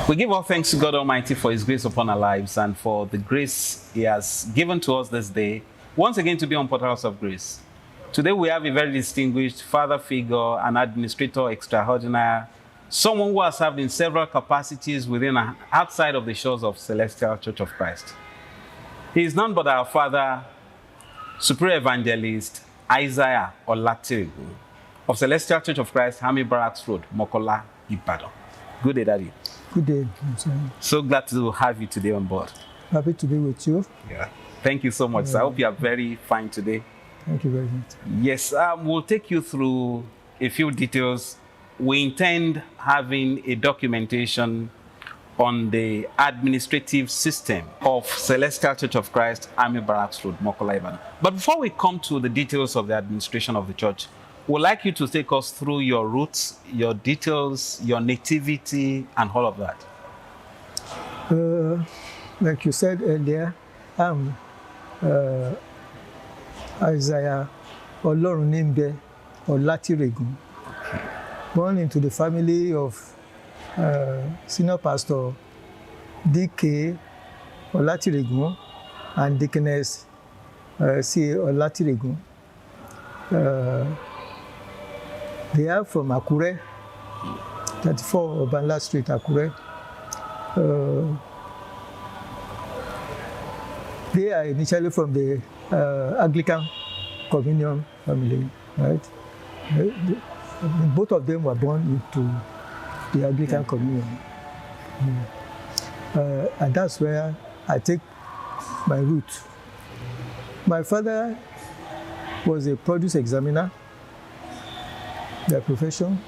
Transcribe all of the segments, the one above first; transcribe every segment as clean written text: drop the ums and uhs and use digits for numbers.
We give all thanks to God Almighty for His grace upon our lives and for the grace He has given to us this day, once again to be on Portals of Grace. Today we have a very distinguished father figure, an administrator extraordinary, someone who has served in several capacities within and outside of the shores of Celestial Church of Christ. He is none but our father, Superior Evangelist Isaiah Olatiregun of Celestial Church of Christ, Army Barracks Road, MOKOLA, IBADAN. Good day, Daddy. Good day. So glad to have you today on board. Happy to be with you. Yeah. Thank you so much. I hope you are very fine today. Thank you very much. Yes, we'll take you through a few details. We intend having a documentation on the administrative system of Celestial Church of Christ, Army Barracks Road, MOKOLA, Evang. But before we come to the details of the administration of the church, we'd like you to take us through your roots, your details, your nativity, and all of that. Like you said earlier, I'm Isaiah Olatiregun, born into the family of Senior Pastor D.K. Olatiregun and Deaconess C. Olatiregun. They are from Akure, 34 Obanla Street, Akure. They are initially from the Anglican Communion family, right? Both of them were born into the Anglican Communion. And that's where I take my root. My father was a produce examiner, their profession.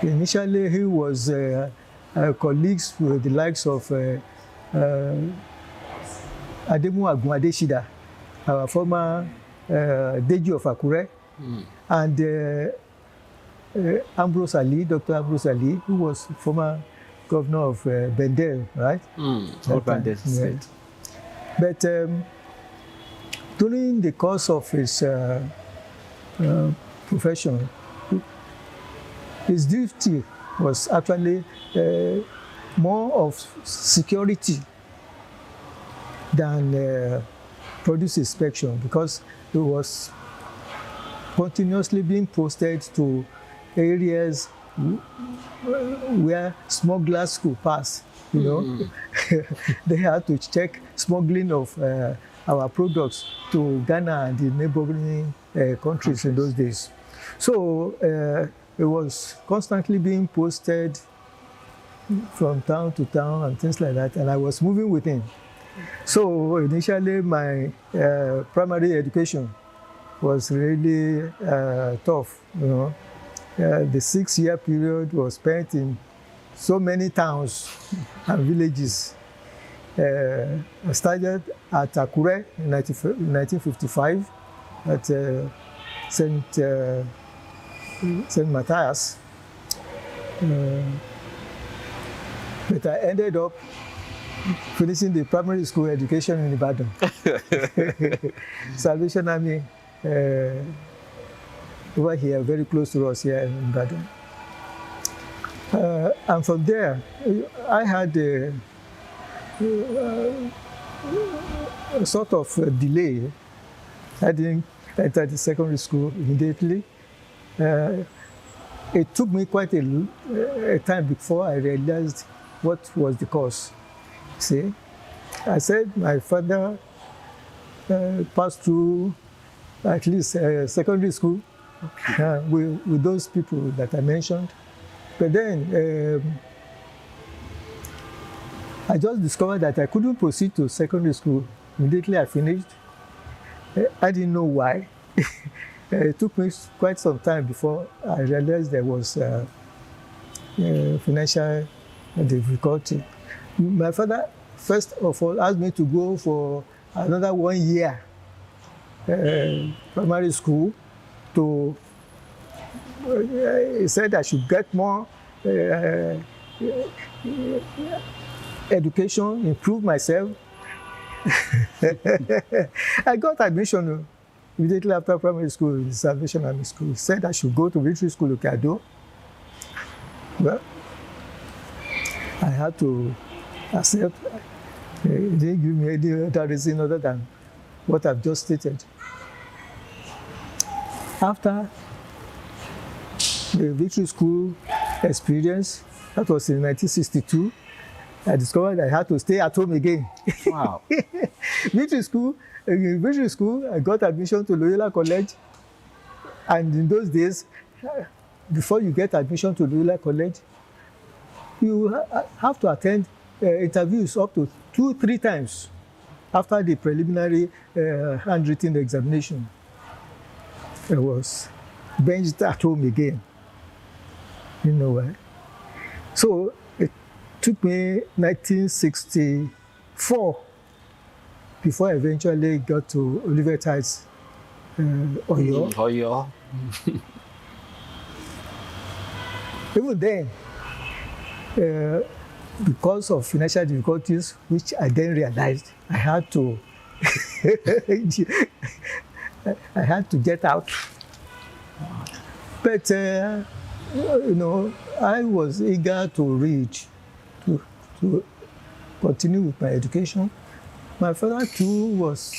Initially, he was colleagues with the likes of Ademu Agun-Adeshida, our former Deji of Akure, and Ambrose Ali, Dr. Ambrose Ali, who was former governor of Bendel, right? Bendel State. But during the course of his profession, his duty was actually more of security than produce inspection, because he was continuously being posted to areas where smugglers could pass, you know. They had to check smuggling of our products to Ghana and the neighboring countries in those days. So it was constantly being posted from town to town and things like that, and I was moving with him. So initially my primary education was really tough, you know. The 6-year period was spent in so many towns and villages. I started at Akure in 1955 at St. Matthias. But I ended up finishing the primary school education in Ibadan. Salvation Army, over here, very close to us here in Ibadan. And from there, I had a sort of a delay. I didn't enter the secondary school immediately. It took me quite a time before I realized what was the cause. See, I said my father passed through at least secondary school with those people that I mentioned. But then I just discovered that I couldn't proceed to secondary school immediately I finished. I didn't know why. It took me quite some time before I realized there was financial difficulty. My father, first of all, asked me to go for another 1 year primary school. He said I should get more education, improve myself. I got admission immediately after primary school in the Salvation Army School. He said I should go to military school, Okado. Well, I had to accept. He didn't give me any other reason other than what I've just stated. After the Victory School experience, that was in 1962, I discovered I had to stay at home again. Wow. In Victory School, I got admission to Loyola College. And in those days, before you get admission to Loyola College, you have to attend interviews up to 2-3 times after the preliminary handwritten examination. I was benched at home again. You know why? So it took me 1964 before I eventually got to Olivet Heights, Oyo. Oyo. Even then, because of financial difficulties, which I then realized I had to, I had to get out. But you know, I was eager to read, to continue with my education. My father too was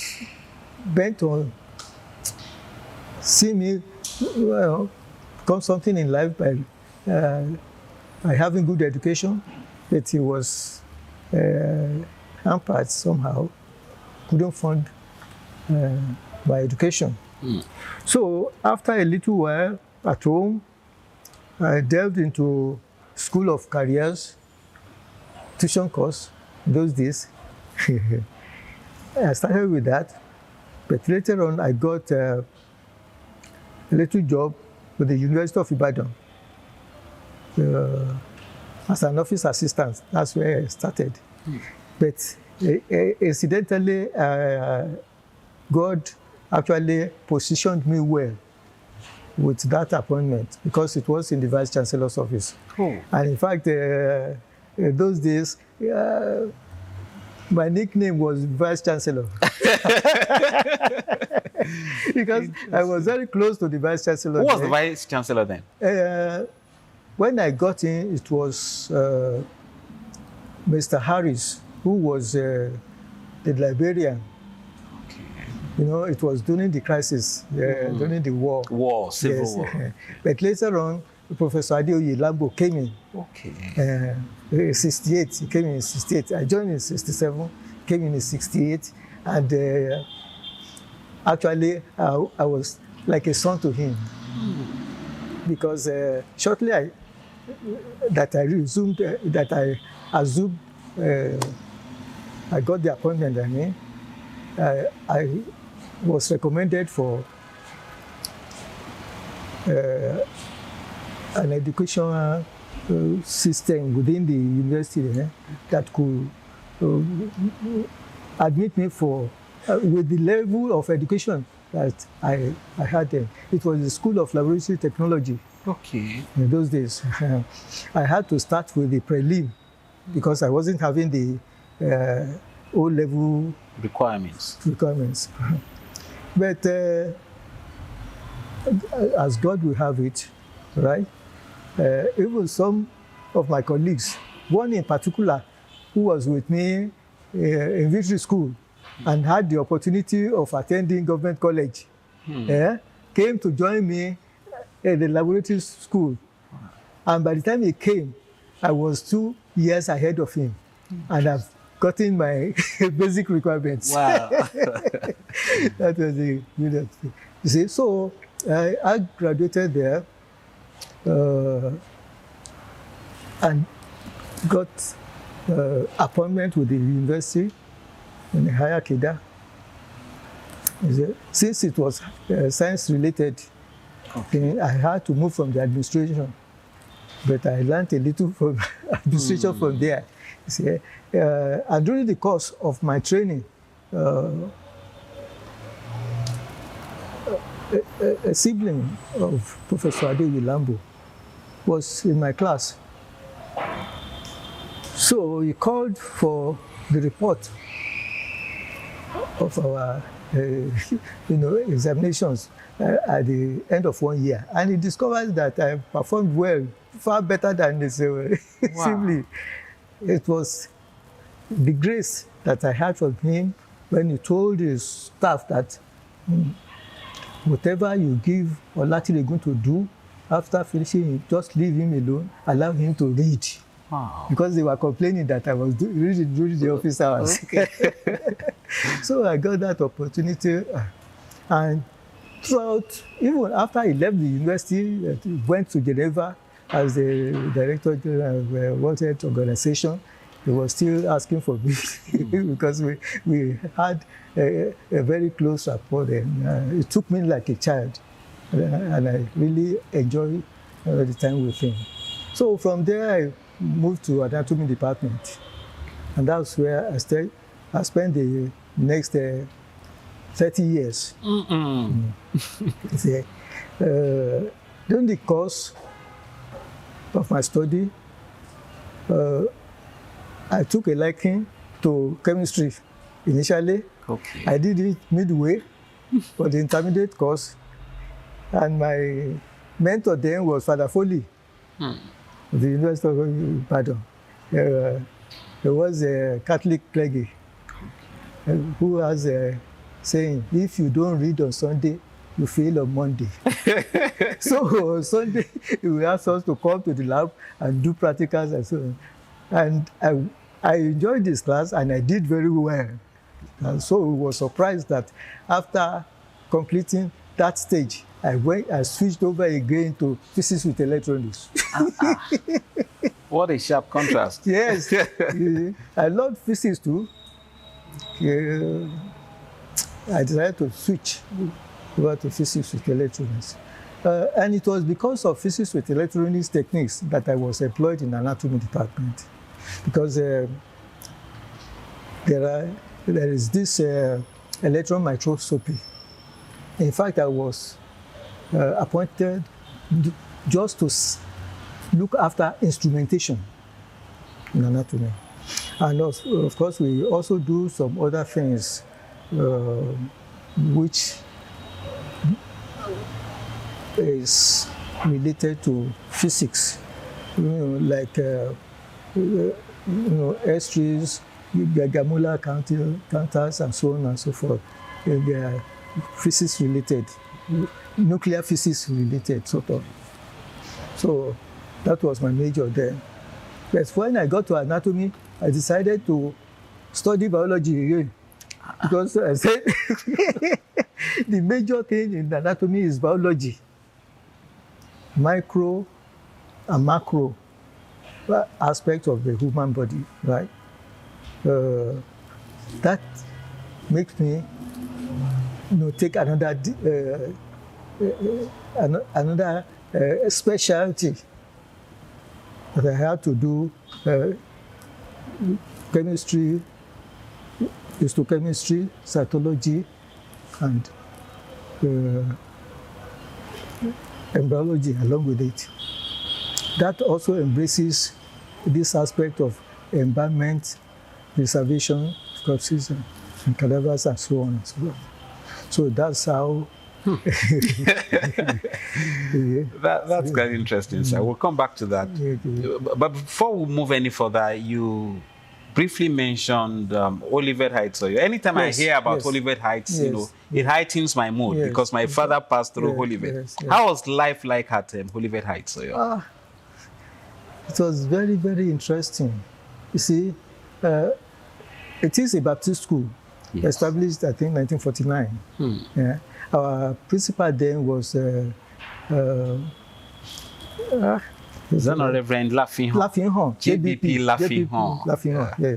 bent on seeing me, well, become something in life by having good education, but he was hampered somehow, couldn't fund my education. So after a little while at home, I delved into School of Careers, tuition course, those days. I started with that, but later on I got a little job with the University of Ibadan as an office assistant. That's where I started. But incidentally, God actually positioned me well with that appointment because it was in the Vice Chancellor's office. Oh. And in fact, in those days, my nickname was Vice Chancellor. Because I was very close to the Vice Chancellor. Who was the Vice Chancellor then? When I got in, it was Mr. Harris, who was the librarian. Okay. You know, it was during the crisis, during the war. Civil war. But later on, Professor Adeoye Lambo came in. Okay. 68, he came in 68. I joined in 67, came in 68. And actually, I was like a son to him. Because shortly I assumed, I got the appointment, I was recommended for an educational system within the university that could admit me for, with the level of education that I had then. It was the School of Laboratory Technology. Okay. In those days. I had to start with the prelim because I wasn't having the O-level requirements. But as God will have it, right? Even some of my colleagues, one in particular who was with me in Victory School and had the opportunity of attending government college, came to join me at the laboratory school. And by the time he came, I was 2 years ahead of him. And I've gotten my basic requirements. Wow. That was a good thing. You see, so I graduated there and got appointment with the university in Higher Keda. Since it was science related, I had to move from the administration. But I learned a little from administration from there. See, and during the course of my training, a sibling of Professor Adeoye Lambo was in my class. So he called for the report of our examinations at the end of 1 year. And he discovered that I performed well, far better than his sibling. it was the grace that I had from him when he told his staff that whatever you give Olatiregun to do, after finishing, just leave him alone, allow him to read. Wow. Because they were complaining that I was reading during the office hours. Okay. So I got that opportunity. And throughout, even after he left the university, he went to Geneva as the director general of a World Health Organization. He was still asking for me because we had a very close rapport. And it took me like a child. And I really enjoyed the time with him. So from there, I moved to anatomy department. And that's where I spent the next 30 years. During the course of my study, I took a liking to chemistry initially. Okay. I did it midway for the intermediate course. And my mentor then was Father Foley, of the University of Ibadan. He was a Catholic clergy who has a saying, if you don't read on Sunday, you fail on Monday. So on Sunday, he will ask us to come to the lab and do practicals and so on. And I enjoyed this class and I did very well. And so I was surprised that after completing that stage, I switched over again to physics with electronics. What a sharp contrast. Yes. I loved physics too. I decided to switch over to physics with electronics. And it was because of physics with electronics techniques that I was employed in anatomy department. Because there is this electron microscopy. In fact, I was appointed just to look after instrumentation in anatomy. And of course, we also do some other things which is related to physics, like S-rays, Gamula counters, and so on and so forth. They are physics related, nuclear physics related, sort of. So that was my major then. But when I got to anatomy, I decided to study biology again. Because I said the major thing in anatomy is biology. Micro and macro aspects of the human body, right? That makes me take another specialty that I had to do chemistry, histochemistry, cytology, and embryology along with it. That also embraces this aspect of environment, preservation, corpses, and cadavers, and so on and so on. So that's how. That's quite interesting, sir. We'll come back to that. But before we move any further, you briefly mentioned Olivet Heights. So anytime I hear about Olivet Heights, it heightens my mood because my father passed through Olivet. How was life like at Olivet Heights? So it was very, very interesting. You see, it is a Baptist school, established, I think, 1949. Yeah. Our principal then was is that not Reverend Laffingham? JBP Laffingham. Yeah.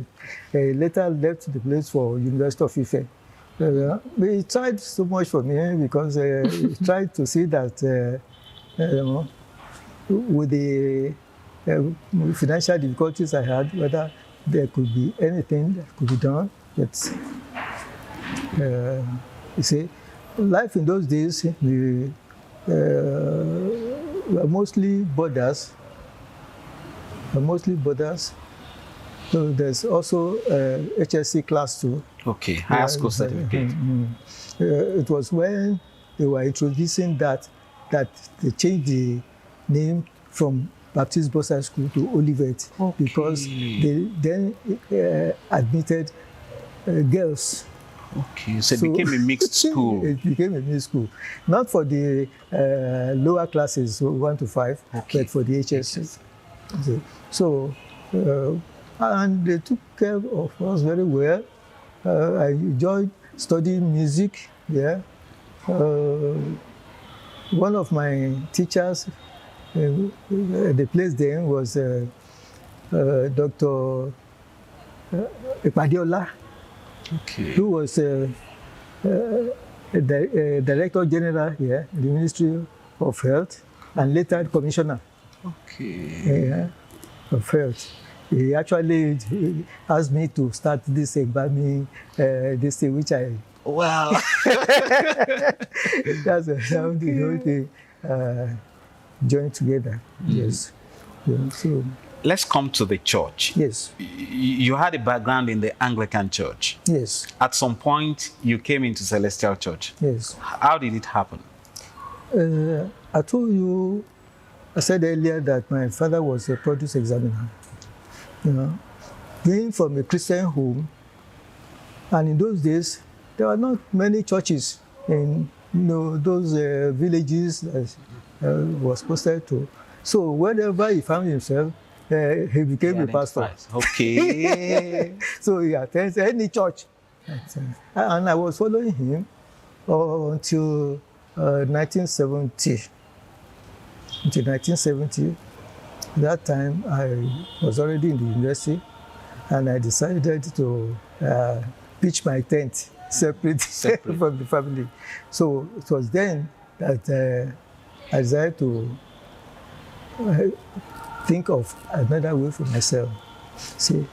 He later left the place for University of Ife. He tried so much for me because he tried to see that with the financial difficulties I had, whether there could be anything that could be done. But you see, life in those days, we were mostly boarders. So there's also HSC class 2. Okay, high school certificate. It was when they were introducing that they changed the name from Baptist Boys High School to Olivet, because they then admitted girls. Okay, so it became a mixed school. It became a mixed school, not for the lower classes, so 1 to 5, but for the HS. So, and they took care of us very well. I enjoyed studying music there. One of my teachers, the place then was Dr. Epadiola, who was Director General here in the Ministry of Health, and later Commissioner of Health. He actually asked me to start this embalming, this thing, which I... Wow! That's how the whole thing joined together. Yes. Yeah, so... Let's come to the church. Yes. You had a background in the Anglican Church. Yes. At some point, you came into Celestial Church. Yes. How did it happen? I told you, I said earlier that my father was a produce examiner. You know, being from a Christian home, and in those days, there were not many churches in those villages that was posted to. So wherever he found himself, he became a pastor. Okay. So he attends any church. And I was following him until 1970. Until 1970. That time I was already in the university, and I decided to pitch my tent separate from the family. So it was then that I decided to think of another way for myself. See,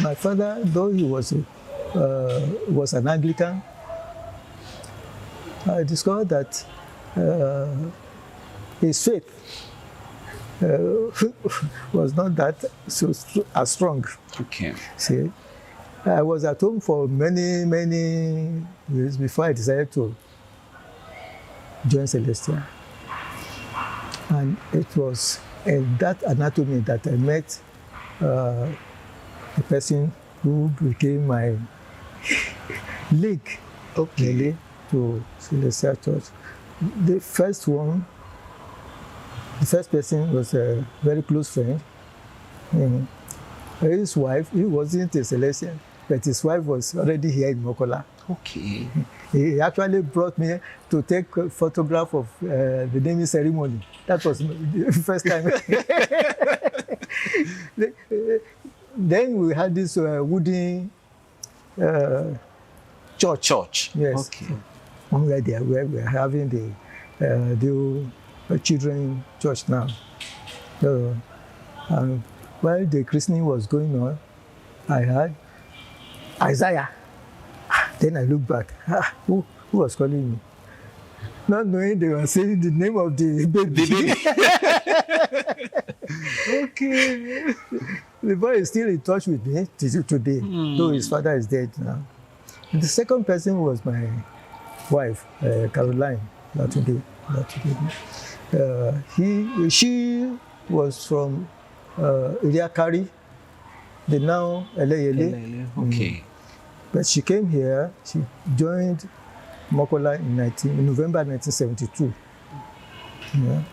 my father, though he was an Anglican, I discovered that his faith was not that as strong. Okay. See, I was at home for many years before I decided to join Celestial. And it was in that anatomy that I met a person who became my link really to Celestial Church. The first person was a very close friend. His wife, he wasn't a Celestial, but his wife was already here in MOKOLA. Okay. He actually brought me to take a photograph of the naming ceremony. That was the first time. Then we had this wooden church. Yes. Okay. Where we are having the children church now. So, while the christening was going on, I heard Isaiah. Then I looked back. Who was calling me? Not knowing they were saying the name of the baby. Okay. The boy is still in touch with me today, though his father is dead now. And the second person was my wife, Caroline, she was from Iriakari, the now Eleyele. Okay. But she came here, she joined MOKOLA in November 1972. Yeah.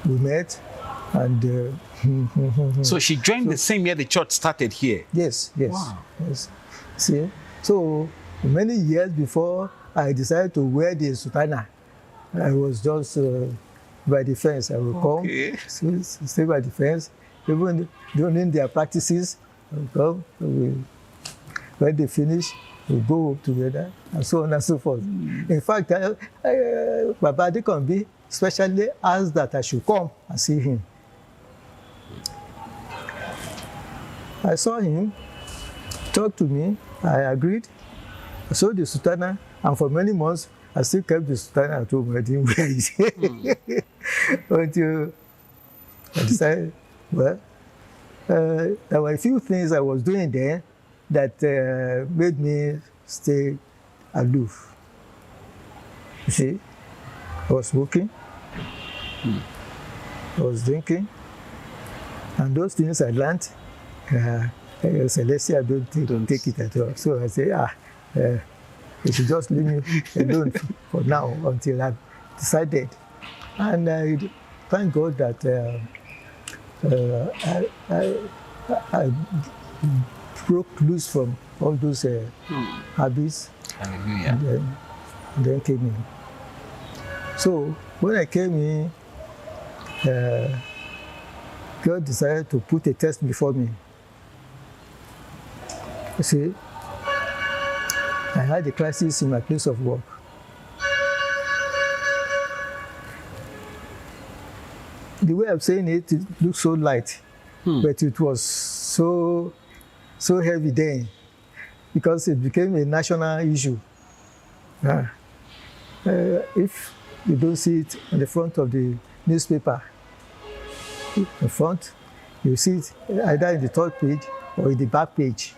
We met, and... so she joined the same year the church started here? Yes. Wow. Yes. See, so many years before I decided to wear the sutana, I was just by the fence. I would come, stay by the fence, even during their practices. Come, when they finish, we go together, and so on and so forth. In fact, Baba Adekanbi especially asked that I should come and see him. I saw him, talked to me, I agreed. I saw the sutana, and for many months, I still kept the sutana at home. I didn't wear it. Until I decided, well, there were a few things I was doing there that made me stay aloof. You see, I was smoking, I was drinking, and those things I learned, Celestia don't take it at all. So I say, you should just leave me alone for now until I've decided. And I thank God that I broke loose from all those habits. Hallelujah. And then came in. So when I came in, God decided to put a test before me. You see, I had a crisis in my place of work. The way I'm saying it, it looks so light, but it was so heavy then, because it became a national issue. If you don't see it on the front of the newspaper, in front, you see it either in the third page or in the back page.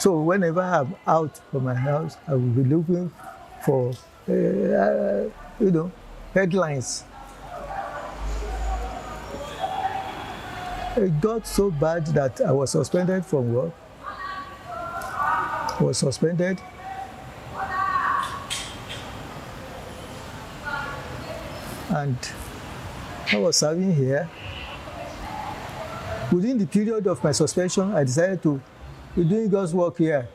So whenever I'm out from my house, I will be looking for, headlines. It got so bad that I was suspended from work. I was suspended. And I was serving here. Within the period of my suspension, I decided to be doing God's work here.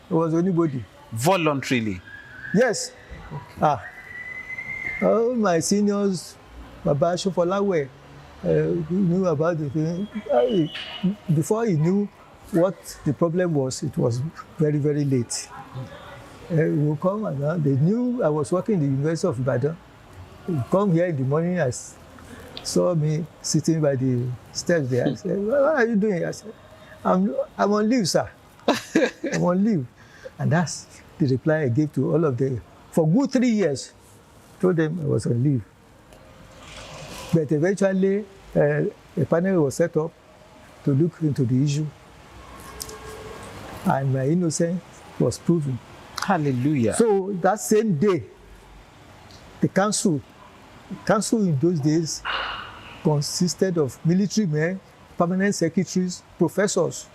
There was anybody. Voluntarily? Yes. All my seniors, Baba Shofolawe, knew about the thing. Before he knew what the problem was, it was very, very late. He would come and they knew I was working in the University of Ibadan. He would come here in the morning, I saw me sitting by the steps there. I said, what are you doing? I said, I'm on leave, sir. I'm on leave. And that's the reply I gave to all of them. For good 3 years, told them I was on leave. But eventually, a panel was set up to look into the issue. And my innocence was proven. Hallelujah. So that same day, the council in those days consisted of military men, permanent secretaries, professors.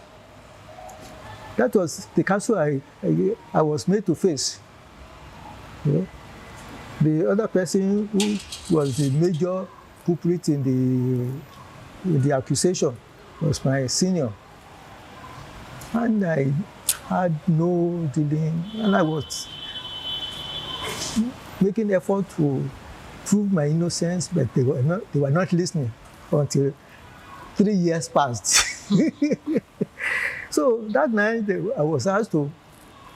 That was the council I was made to face. You know? The other person who was the major culprit in the accusation was my senior. And I had no dealing, and I was making effort to prove my innocence, but they were not listening until 3 years passed. So that night I was asked to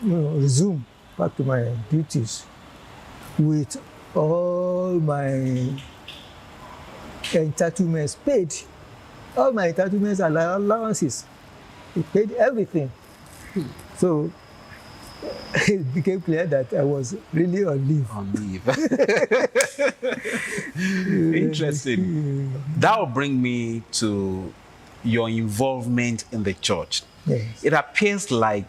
resume back to my duties with all my entitlements paid. All my entitlements and allowances. They paid everything. So it became clear that I was really on leave. On leave. Interesting. That will bring me to your involvement in the church. Yes. It appears like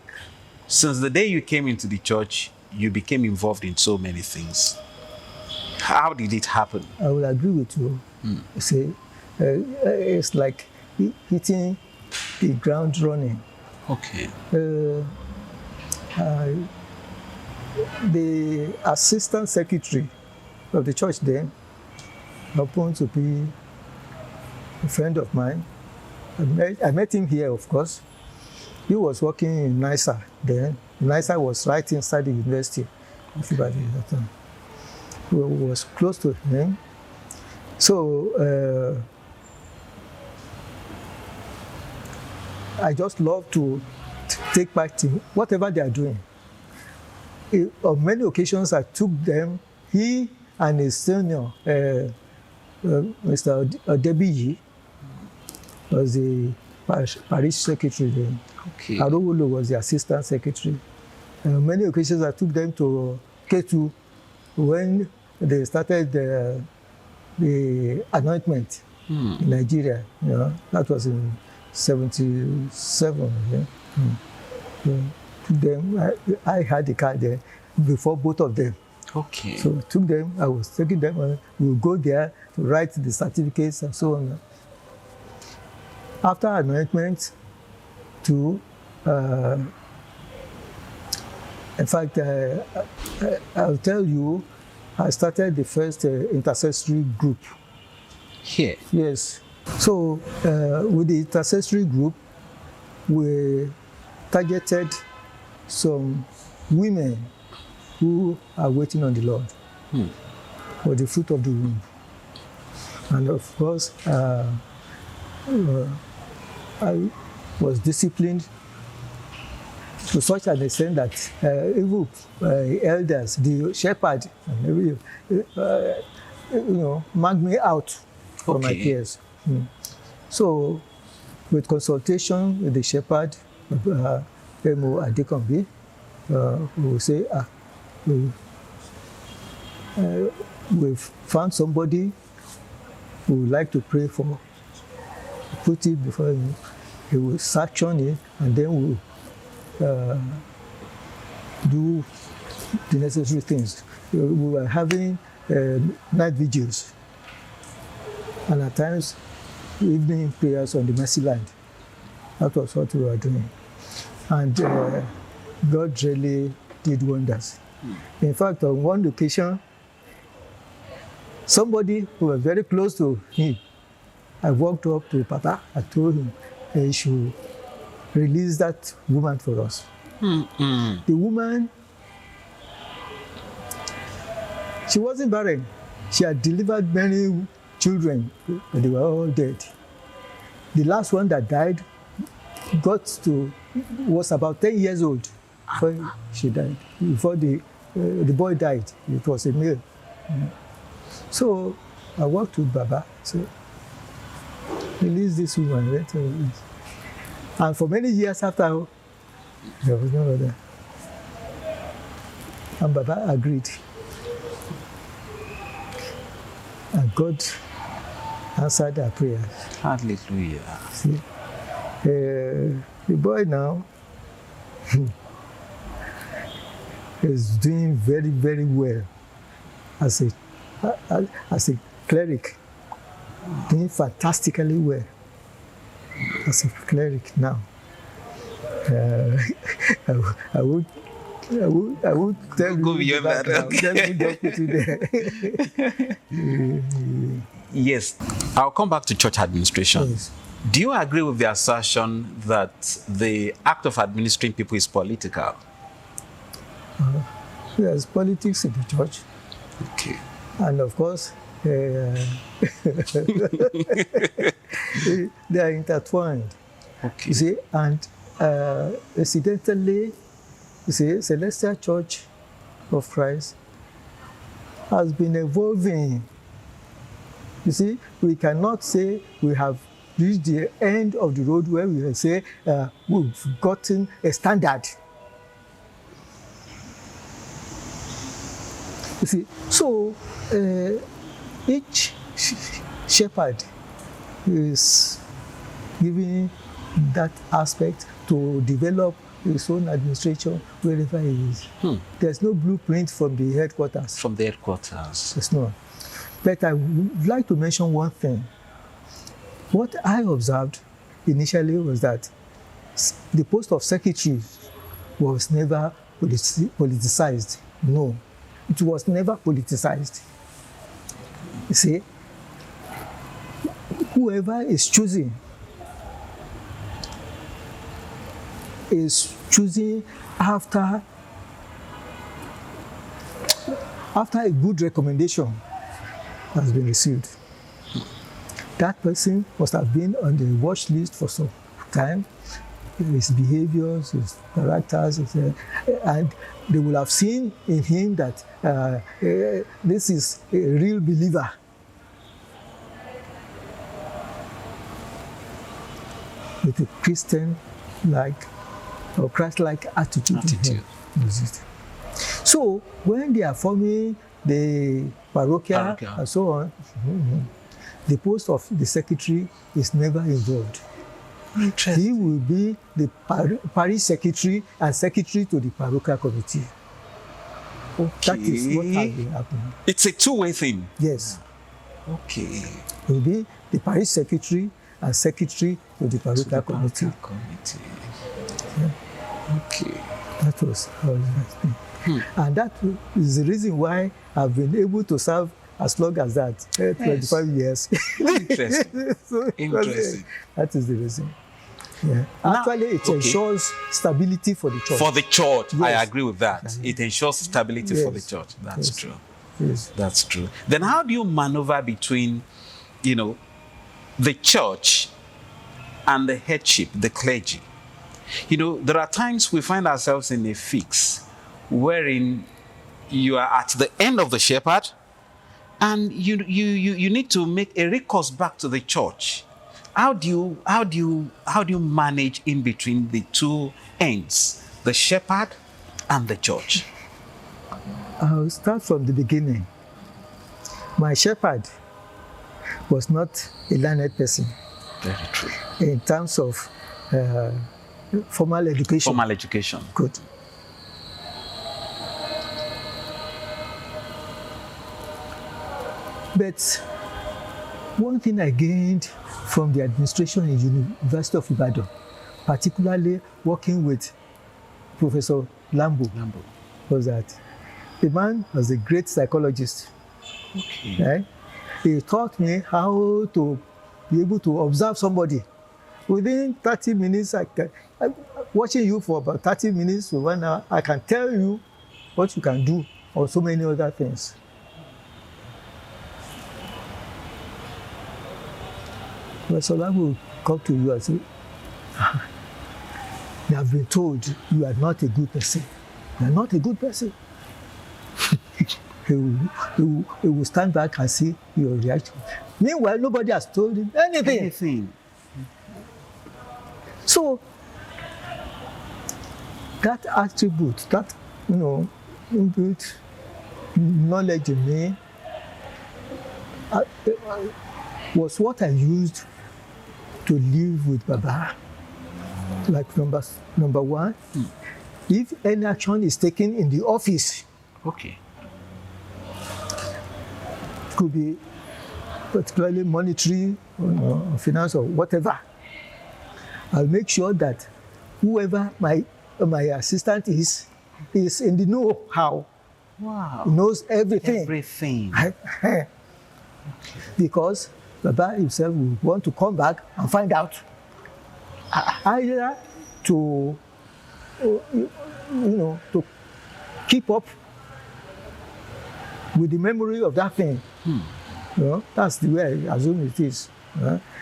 since the day you came into the church, you became involved in so many things. How did it happen? I will agree with you. You see, it's like hitting the ground running. Okay. The assistant secretary of the church then happened to be a friend of mine. I met him here, of course. He was working in NISA then. NISA was right inside the university of Ibadan at that time. We was close to him. So I just love to take part in whatever they are doing. On many occasions, I took them, he and his senior, Mr. Odebiyi, was the parish secretary then. Okay. Arowolo was the assistant secretary. On many occasions, I took them to K2 when they started the anointment in Nigeria. That was in 1977. Yeah. Them, I had the car there before both of them. Okay. So I was taking them, and we would go there to write the certificates and so on. After anointment, in fact, I'll tell you, I started the first intercessory group. Here? Yes. So with the intercessory group, we targeted some women who are waiting on the Lord for the fruit of the womb. And of course, I was disciplined to such an extent that even elders, the shepherd, and marked me out from my peers. So, with consultation with the shepherd, M.O. Adekombi, we will say, we've found somebody who would like to pray for. Put it before him. He will search on it, and then we'll do the necessary things. We were having night vigils, and at times evening prayers on the mercy land. That was what we were doing. And God really did wonders. In fact, on one occasion, somebody who was very close to him, I walked up to Papa. I told him he should release that woman for us. The woman, she wasn't barren. She had delivered many children, but they were all dead. The last one that died was about 10 years old before she died. Before the boy died, it was a male. So I walked to Baba, said, release this woman, let her release. And for many years after, there was no other. And Baba agreed. And God answered our prayers. Hallelujah. See, the boy now is doing very, very well as a cleric, doing fantastically well as a cleric now. I would tell Go you beyond that. Okay. Yes, I'll come back to church administration. Yes. Do you agree with the assertion that the act of administering people is political? There's politics in the church. Okay. And of course, they are intertwined. Okay. You see, and incidentally, you see, Celestial Church of Christ has been evolving. You see, we cannot say we have reached the end of the road where we will say we've gotten a standard. You see, so each shepherd is giving that aspect to develop his own administration wherever he is. There's no blueprint from the headquarters. From the headquarters. There's no. But I would like to mention one thing. What I observed initially was that the post of secretary was never politicized. No, it was never politicized. You see, whoever is choosing after a good recommendation has been received. That person must have been on the watch list for some time. His behaviors, his characters, and they will have seen in him that this is a real believer. With a Christian-like or Christ-like attitude. To him. So when they are forming the parochial and so on, the post of the secretary is never involved. He will be the parish secretary and secretary to the parochial committee. That is what has been happening. It's a two-way thing. Yes. Okay. It will be the parish secretary and secretary to the parochial committee. Yeah. Okay. That was how it has been. And that is the reason why I've been able to serve as long as that, 25 years. Interesting. So Interesting. that is the reason. Yeah. Now, actually, it ensures stability for the church. For the church, Yes. I agree with that. It ensures stability for the Yes. church. That's Yes. true. Yes. That's true. Then how do you maneuver between, the church and the headship, the clergy? There are times we find ourselves in a fix wherein you are at the end of the shepherd and you need to make a recourse back to the church. How do you manage in between the two ends, the shepherd and the church? I'll start from the beginning. My shepherd was not a learned person. Very true. In terms of formal education. Formal education. Good. But one thing I gained from the administration in University of Ibadan, particularly working with Professor Lambo, was that the man was a great psychologist. Okay. Right? He taught me how to be able to observe somebody. Within 30 minutes, watching you for about 30 minutes to 1 hour, I can tell you what you can do or so many other things. But Solange will come to you and say, you have been told you are not a good person. You are not a good person. He will stand back and see your reaction. Meanwhile, nobody has told him anything. So, that attribute, that, inbuilt knowledge in me was what I used to live with Baba. Like number one, if any action is taken in the office, okay, could be particularly monetary or finance or whatever, I'll make sure that whoever my assistant is in the know-how. Wow. Knows everything. Everything. Because Baba himself will want to come back and find out either to keep up with the memory of that thing. That's the way I assume it is.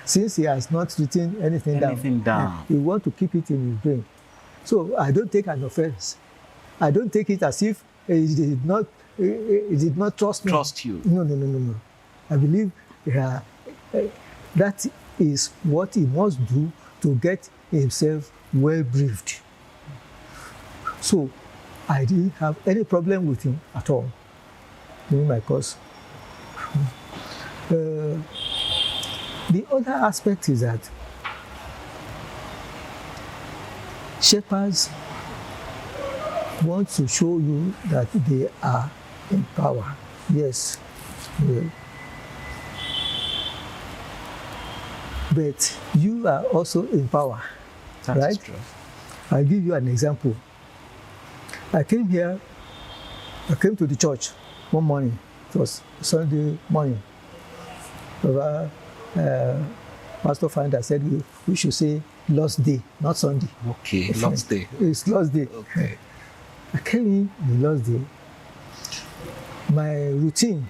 Since he has not written anything down, he wants to keep it in his brain. So I don't take an offense. I don't take it as if he did not trust me. Trust you. No. I believe that is what he must do to get himself well briefed. So I didn't have any problem with him at all during my course. The other aspect is that shepherds want to show you that they are in power. Yes. Yeah. But you are also in power. That right? is true. I'll give you an example. I came to the church one morning. It was Sunday morning. Pastor Finder said we should say Lord's Day, not Sunday. Okay, Lord's Day. It's Lord's Day. Okay. I came in the Lord's Day. My routine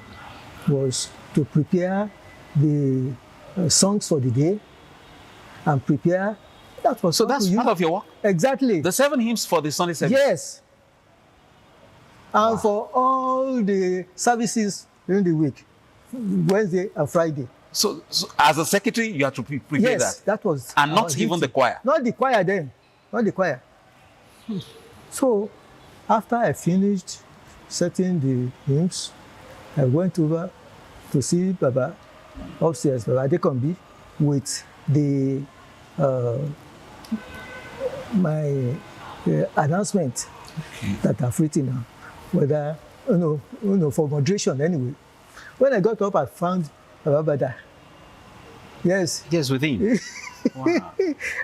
was to prepare the songs for the day and prepare. So that's part of your work? Exactly. The 7 hymns for the Sunday service? Yes. And for all the services during the week, Wednesday and Friday. So as a secretary, you have to prepare that? Yes, that was. And not even the choir? Not the choir then. Not the choir. So, after I finished setting the hymns, I went over to see Baba upstairs, Baba Adekombi, with my announcement that I've written now, whether for moderation anyway. When I got up, I found Baba. Yes. Yes, within. Wow.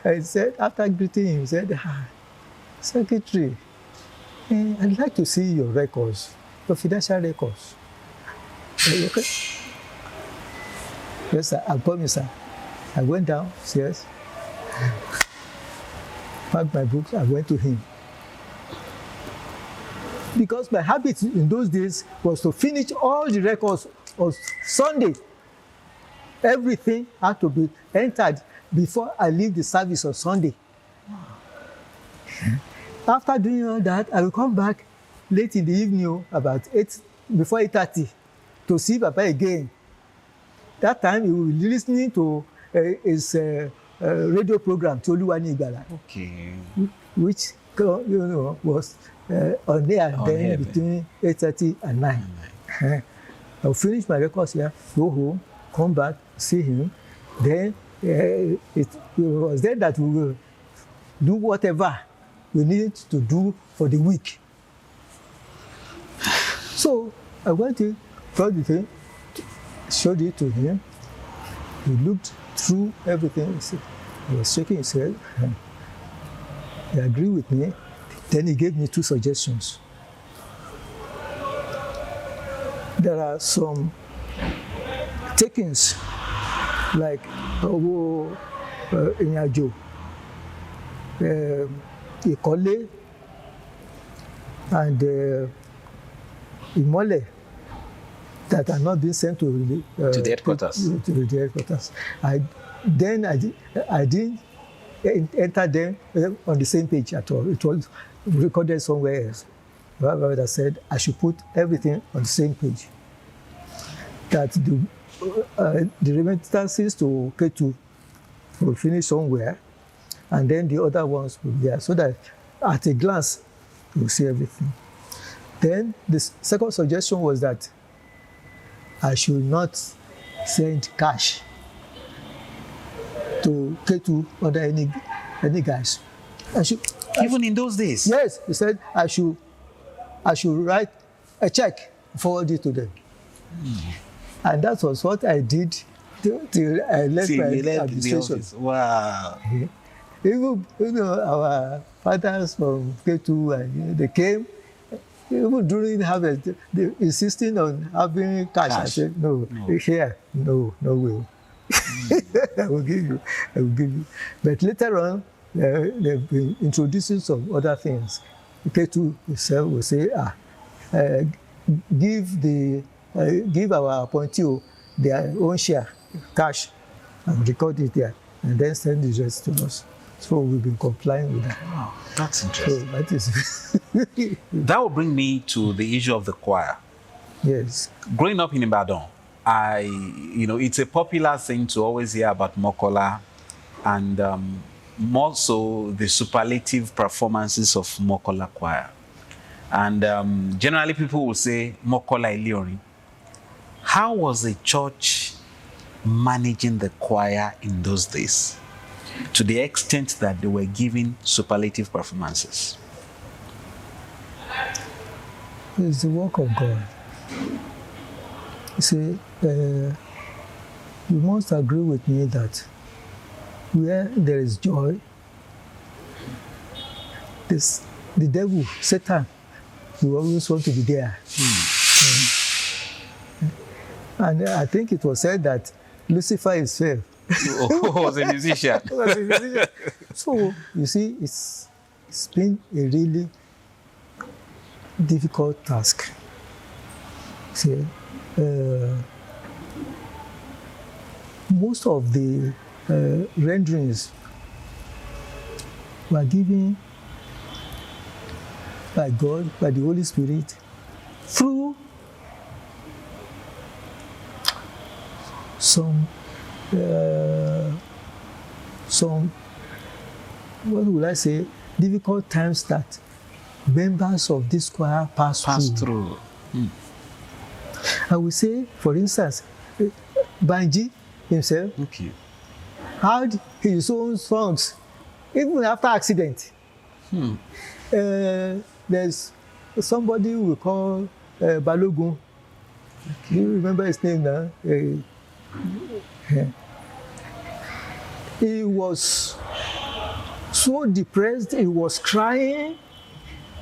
I said, after greeting him, he said, Secretary, I'd like to see your records, your financial records. Okay. Yes, sir. I promise, sir. I went down, yes, packed my books, I went to him. Because my habit in those days was to finish all the records on Sunday. Everything had to be entered before I leave the service on Sunday. After doing all that, I will come back late in the evening, about 8, before 8:30, to see Papa again. That time he will be listening to his radio program, Toluwani Ibala. Okay. Which was on air then between 8:30 and 9. I'll finish my records here, go home, come back, see him. Then it was then that we will do whatever we needed to do for the week. So I went in, brought the thing, showed it to him. He looked through everything. He was shaking his head. He agreed with me. Then he gave me 2 suggestions. There are some takings, like Inyajo, Ikole, and Imole, that are not being sent to the headquarters. To the headquarters. I didn't enter them on the same page at all. It was recorded somewhere else. That said I should put everything on the same page. That the remittances to K2 will finish somewhere, and then the other ones will be there, so that at a glance you will see everything. Then the second suggestion was that I should not send cash to K2 under any guise. Even in those days? Yes, he said I should write a check, forward it to them. And that was what I did till I left my administration. Wow. Even our fathers from K2, and they came, even during harvest, they insisting on having cash. I said, no. Here, no way. I will give you. But later on, they've been introducing some other things. K2 itself will say, give our appointee their own share, cash, and record it there, and then send the rest to us. So we've been complying with that. Wow, that's interesting. So that is that will bring me to the issue of the choir. Yes. Growing up in Ibadan, it's a popular thing to always hear about MOKOLA, and more so the superlative performances of MOKOLA choir. And generally people will say MOKOLA Iliorin. How was the church managing the choir in those days, to the extent that they were giving superlative performances? It's the work of God. You see, you must agree with me that where there is joy, the devil, Satan, will always want to be there. And I think it was said that Lucifer himself was a musician. So, you see, it's been a really difficult task. See, most of the renderings were given by God, by the Holy Spirit, through some what will I say, difficult times that members of this choir pass through. I will say, for instance, Banji himself had his own songs, even after accident. There's somebody we call Balogun. Do you remember his name now? He was so depressed, he was crying,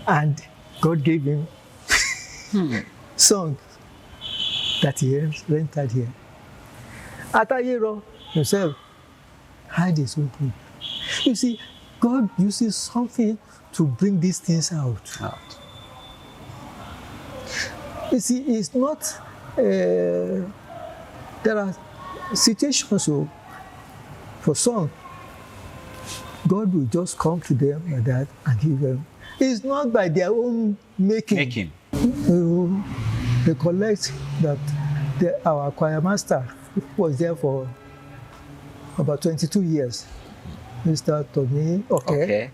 and God gave him song that he rented here. Atayero himself had his own group. You see, God uses something to bring these things out. You see, it's not, there are situations for some, God will just come to them like that and give them. It's not by their own making. They collect that our choir master was there for about 22 years. Mr. Tommy, okay.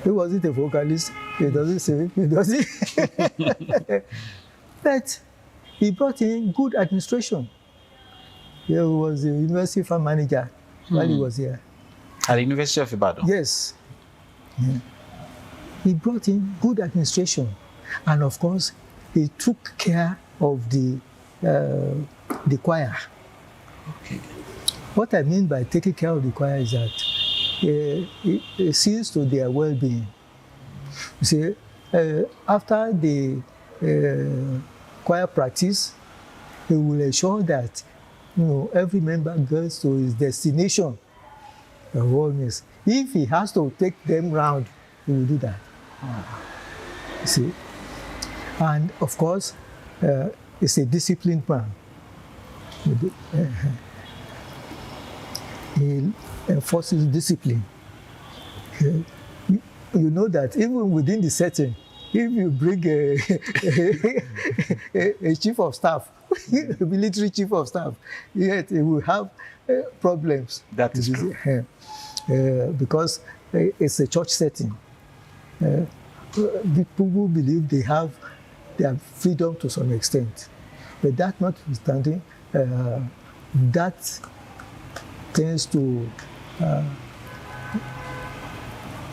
He wasn't a vocalist. He doesn't sing. He doesn't. But he brought in good administration. He was the university farm manager while he was here. At the University of Ibadan? Yes. Yeah. He brought in good administration. And of course, he took care of the choir. Okay. What I mean by taking care of the choir is that it sees to their well-being. You see, after the choir practice, he will ensure that every member goes to his destination. If he has to take them round, he will do that. You see, and of course, it's a disciplined man. He enforces discipline. You know that even within the setting, if you bring a chief of staff, a military chief of staff, yet he will have problems. That is true. Because it's a church setting. People who believe they have their freedom to some extent. But that notwithstanding, that tends to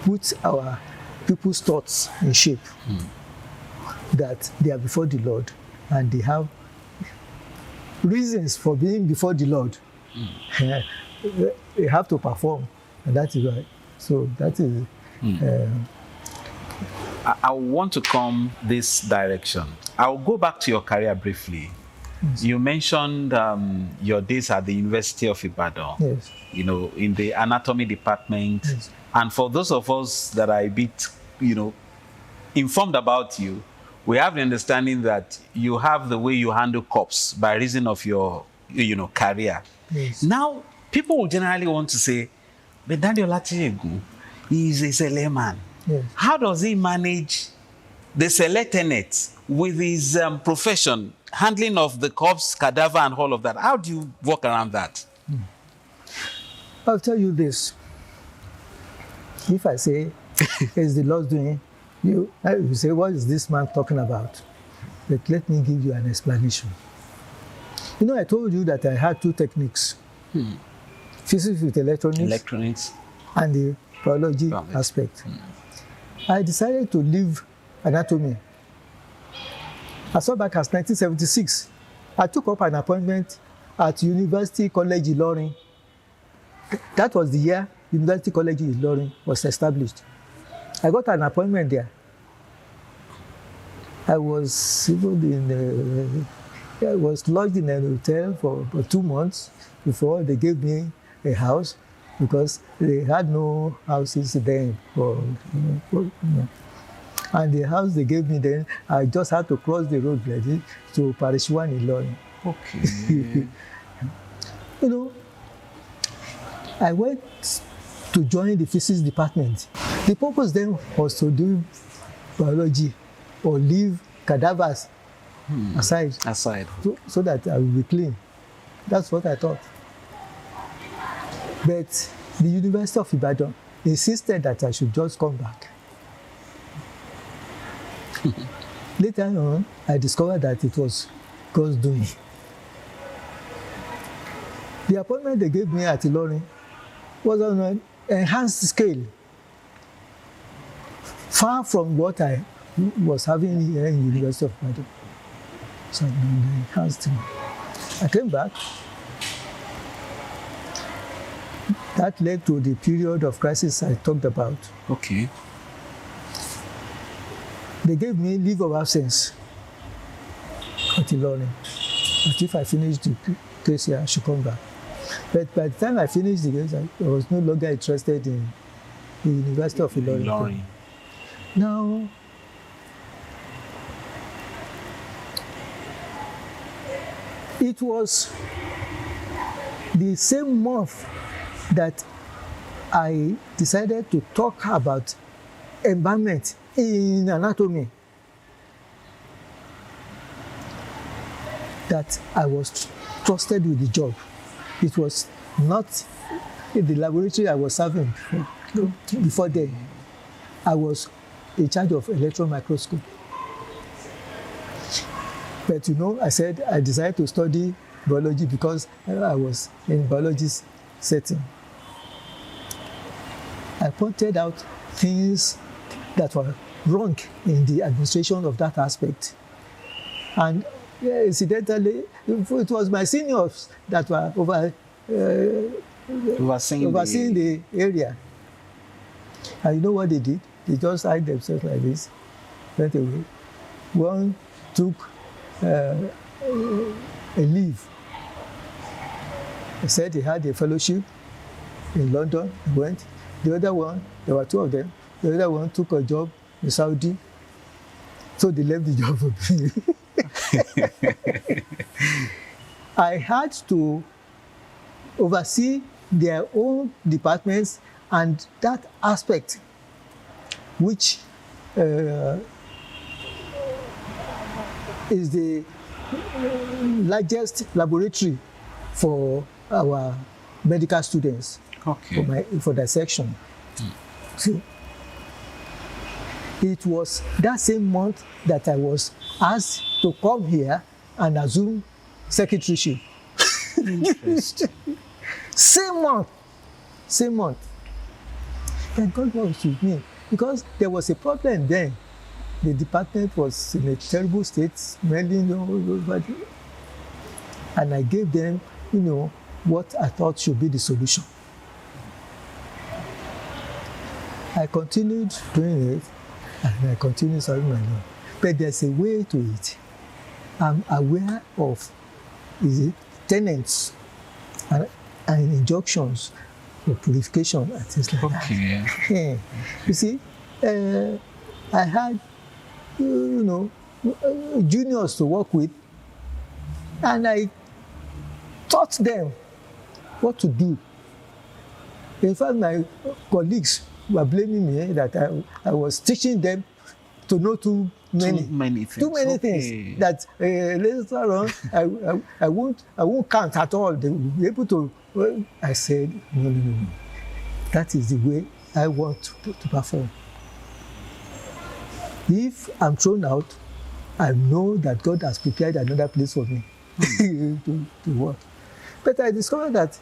put our people's thoughts in shape, that they are before the Lord and they have reasons for being before the Lord. They have to perform, and that is right. So that is. I want to come this direction. I'll go back to your career briefly. Yes. You mentioned your days at the University of Ibadan. Yes. In the anatomy department. Yes. And for those of us that are a bit, informed about you, we have the understanding that you have the way you handle cops by reason of your, career. Yes. Now, people will generally want to say, but Daddy Olatiregun is a layman. Yes. How does he manage the selectness with his profession, handling of the corpse, cadaver, and all of that? How do you work around that? I'll tell you this. If I say, it's the Lord's doing, you say, what is this man talking about? But let me give you an explanation. I told you that I had two techniques. Physics with electronics. And the biology aspect. I decided to leave anatomy. As far back as 1976, I took up an appointment at University College Ilorin. That was the year University College Ilorin was established. I got an appointment there. I was lodged in a hotel for 2 months before they gave me a house, because they had no houses then. And the house they gave me then, I just had to cross the road to Parish 1 in Ilorin. Okay. I went to join the physics department. The purpose then was to do biology or leave cadavers aside. So that I will be clean. That's what I thought. But the University of Ibadan insisted that I should just come back. Later on, I discovered that it was God's doing. The appointment they gave me at Ilorin was on an enhanced scale, far from what I was having here in University of Ibadan. So I enhanced him. I came back. That led to the period of crisis I talked about. Okay. They gave me leave of absence until learning. But if I finished the case here, I should come back. But by the time I finished the case, I was no longer interested in the University of Ilorin. Now, it was the same month that I decided to talk about environment in anatomy that I was trusted with the job. It was not in the laboratory I was serving before then. I was in charge of electron microscope. But you know, I said I decided to study biology because I was in biology setting. I pointed out things that were wrong in the administration of that aspect. And incidentally, it was my seniors that were overseeing the area. And you know what they did? They just hide themselves like this, went away. One took a leave. He said he had a fellowship in London, he went. The other one, there were two of them, the other one took a job in Saudi. So they left the job for me. I had to oversee their own departments and that aspect, which is the largest laboratory for our medical students. Okay. For that section. See, it was that same month that I was asked to come here and assume secretaryship. Interesting. Same month. And God was with me because there was a problem then. The department was in a terrible state, smelling over. And I gave them, what I thought should be the solution. I continued doing it, and I continued serving my Lord. But there's a way to it. I'm aware of tenets and injunctions for purification and things like that. Yeah. You see, I had, juniors to work with, and I taught them what to do. In fact, my colleagues were blaming me that I was teaching them to know too many things. That later on I won't count at all. They will be able to. Well, I said no. That is the way I want to perform. If I'm thrown out, I know that God has prepared another place for me to work. But I discovered that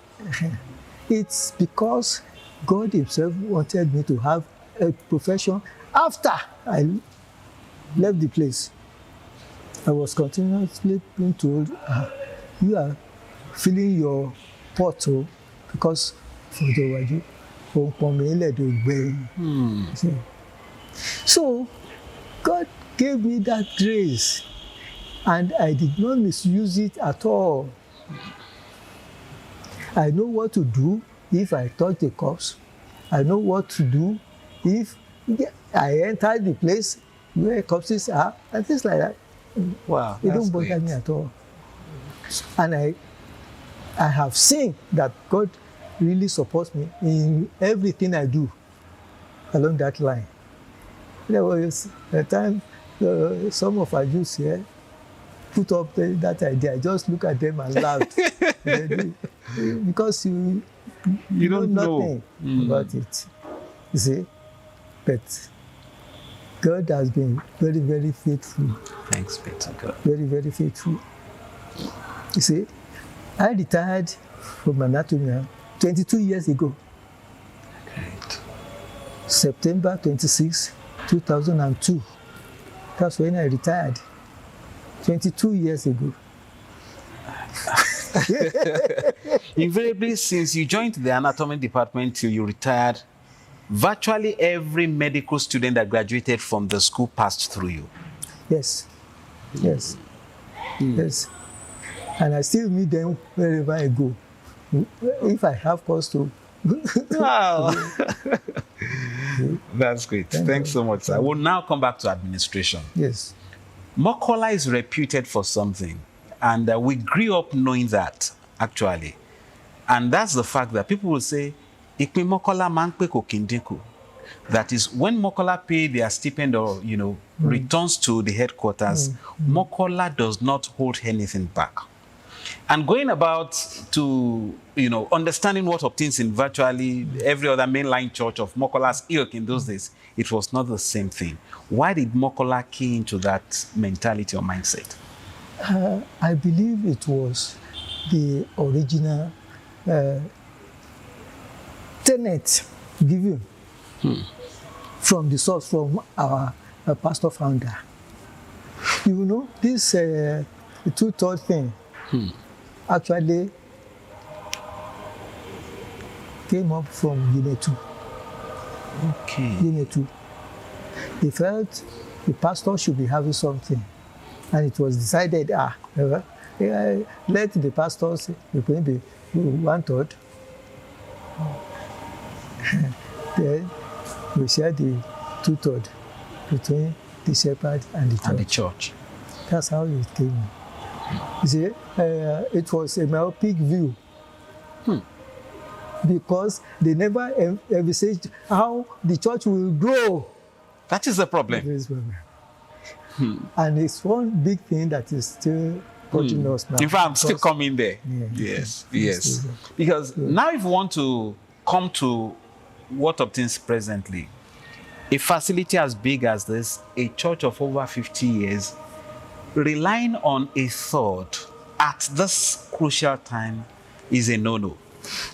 it's because God himself wanted me to have a profession after I left the place. I was continuously being told, you are filling your pot because for the So God gave me that grace and I did not misuse it at all. I know what to do if I touch the corpse. I know what to do if I enter the place where corpses are and things like that. Wow, it don't bother me at all. And I have seen that God really supports me in everything I do along that line. There was a time some of our youths here put up that idea. I just look at them and laugh. Because you don't know nothing about it. You see? But God has been very, very faithful. Thanks be to God. Very, very faithful. You see, I retired from anatomy 22 years ago. Great. September 26, 2002. That's when I retired, 22 years ago. Invariably, since you joined the anatomy department till you retired, virtually every medical student that graduated from the school passed through you. Yes, yes, yes. And I still meet them wherever I go. If I have cause to. Wow. That's great. Thanks so much, sir. We'll now come back to administration. Yes. MOKOLA is reputed for something, and we grew up knowing that, actually. And that's the fact that people will say, "Ìpín MOKOLA máa ń pé kò kí ń dínkù." That is, when MOKOLA pay their stipend or, returns to the headquarters, MOKOLA does not hold anything back. And going about to, understanding what obtains in virtually every other mainline church of MOKOLA's ilk in those days, it was not the same thing. Why did MOKOLA key into that mentality or mindset? I believe it was the original tenet given from the source, from our pastor founder. This two-third thing actually came up from Unit 2. Okay. Unit 2. They felt the pastor should be having something, and it was decided, let the pastors be 1/3. Then we share the 2/3 between the shepherd and the church. That's how it came. You see, it was a myopic view. Because they never envisaged how the church will grow. That is the problem. And it's one big thing that is still putting us now. In fact, I'm still coming there. Yeah. Yes. Because now if you want to come to what obtains presently, a facility as big as this, a church of over 50 years, relying on a third at this crucial time is a no-no.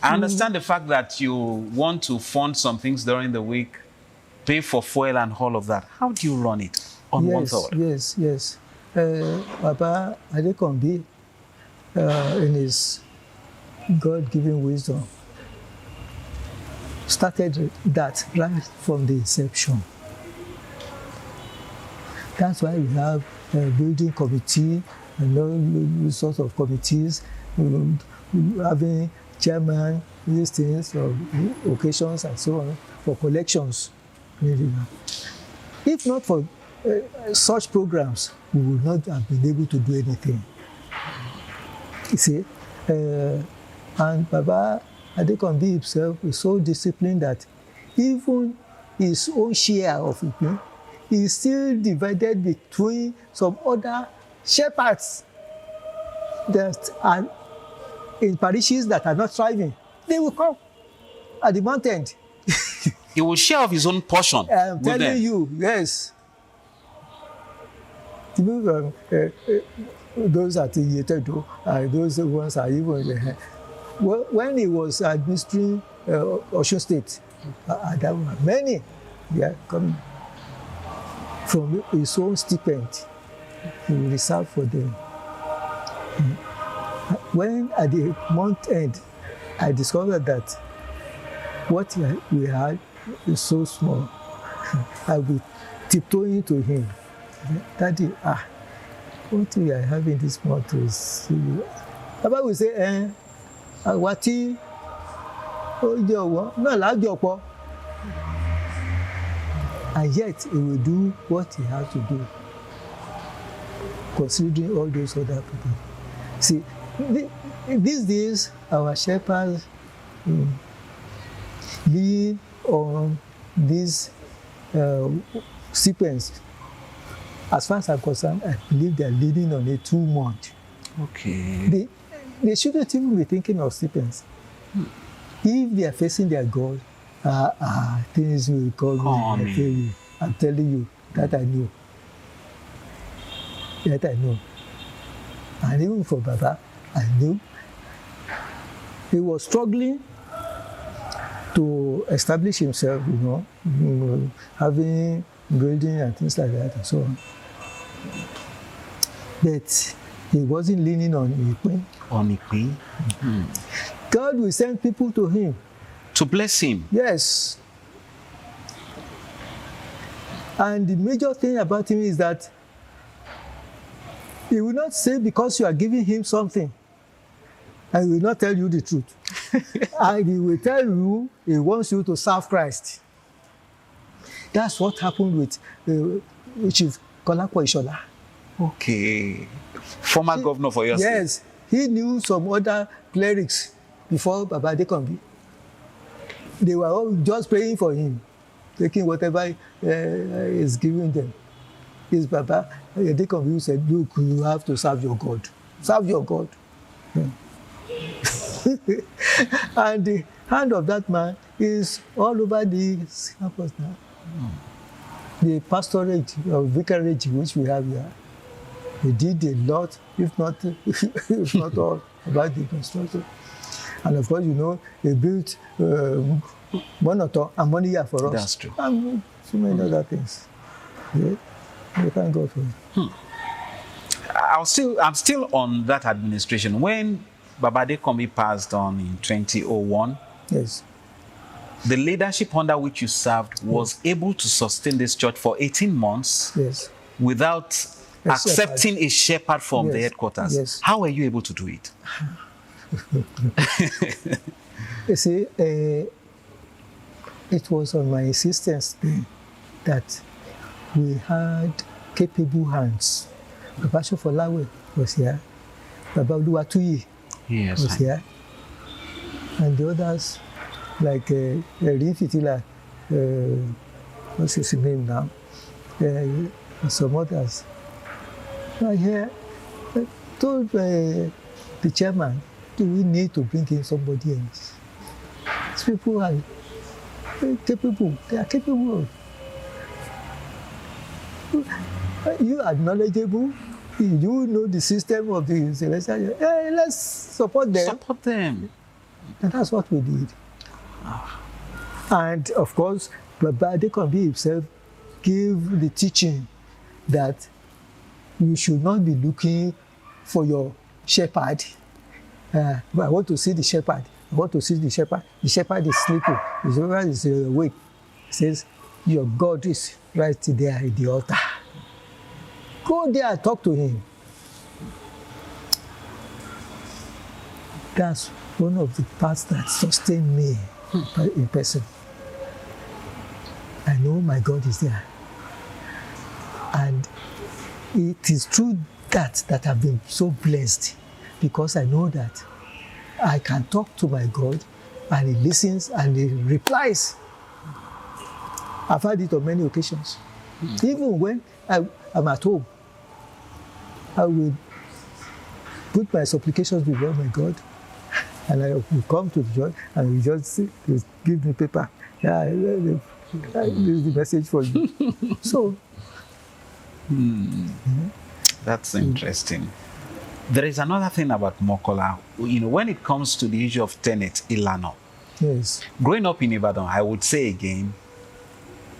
I understand the fact that you want to fund some things during the week, pay for fuel and all of that. How do you run it on one third? Yes. Papa Adekombi, in his God-given wisdom, started that right from the inception. That's why we have a building committee and all sorts of committees, having chairman, these things for occasions and so on, for collections. If not for such programs, we would not have been able to do anything. You see, and Baba Adekombi himself is so disciplined that even his own share of it is still divided between some other shepherds that are in parishes that are not thriving. They will come at the mountain. He will share of his own portion. I'm telling you, yes. Those at Yetedo, those ones are even. When he was administering Osun State, there were many. They are coming from his own stipend. He will reserve for them. When at the month end, I discovered that what we had is so small. I will tiptoe into him. Daddy, what we are having this month is. Baba will say, Wati, no, and yet he will do what he has to do, considering all those other people. See, these days, our shepherds lean on these stipends. As far as I'm concerned, I believe they are leaning on it too much. Okay. They shouldn't even be thinking of stipends. If they are facing their God, things will come in. I'm telling you, that I know. That I know. And even for Baba, I knew he was struggling to establish himself, having building and things like that and so on. But he wasn't leaning on Ipe. On Ipe. God will send people to him. To bless him. Yes. And the major thing about him is that he will not say because you are giving him something, and he will not tell you the truth. And he will tell you he wants you to serve Christ. That's what happened with Chief Kolapo Ishola. Okay. Former governor for your state. Yes. He knew some other clerics before Baba Adekanbi. They were all just praying for him, taking whatever is giving them. His Baba Adekanbi said, look, you have to serve your God. Serve your God. Yeah. And the hand of that man is all over the campus now. The pastorate or vicarage which we have here, he did a lot, if not all, about the construction. And of course, you know, they built Monoto and Moniya for us. That's true. And so many other things. Yeah. We thank God for it. I'm still on that administration. When Baba Adekanbi passed on in 2001, yes, the leadership under which you served was able to sustain this church for 18 months yes, without accepting a shepherd from the headquarters. Yes. How were you able to do it? You see, it was on my insistence that we had capable hands. Baba Shofolawe was here. Baba Oluwatuyi was here. And the others, like Rifitila, what's his name now? And some others. I here told the chairman, do we need to bring in somebody else? These people are capable. They are capable. You are knowledgeable. You know the system of the celestial. Hey, let's support them. Support them. And that's what we did. And of course, Baba Adekanbi himself gave the teaching that you should not be looking for your shepherd. I want to see the shepherd. I want to see the shepherd. The shepherd is sleeping. The shepherd is awake. He says, your God is right there at the altar. Go there and talk to him. That's one of the parts that sustained me in person. I know my God is there. And it is through that I've been so blessed, because I know that I can talk to my God and he listens and he replies. I've had it on many occasions. Even when I'm at home, I will put my supplications before my God, and I will come to the church and he just give me paper. Yeah, this is the message for you. So, that's interesting. There is another thing about MOKOLA. You know, when it comes to the issue of tenet Ilano. yes, Growing up in Ibadan, I would say again,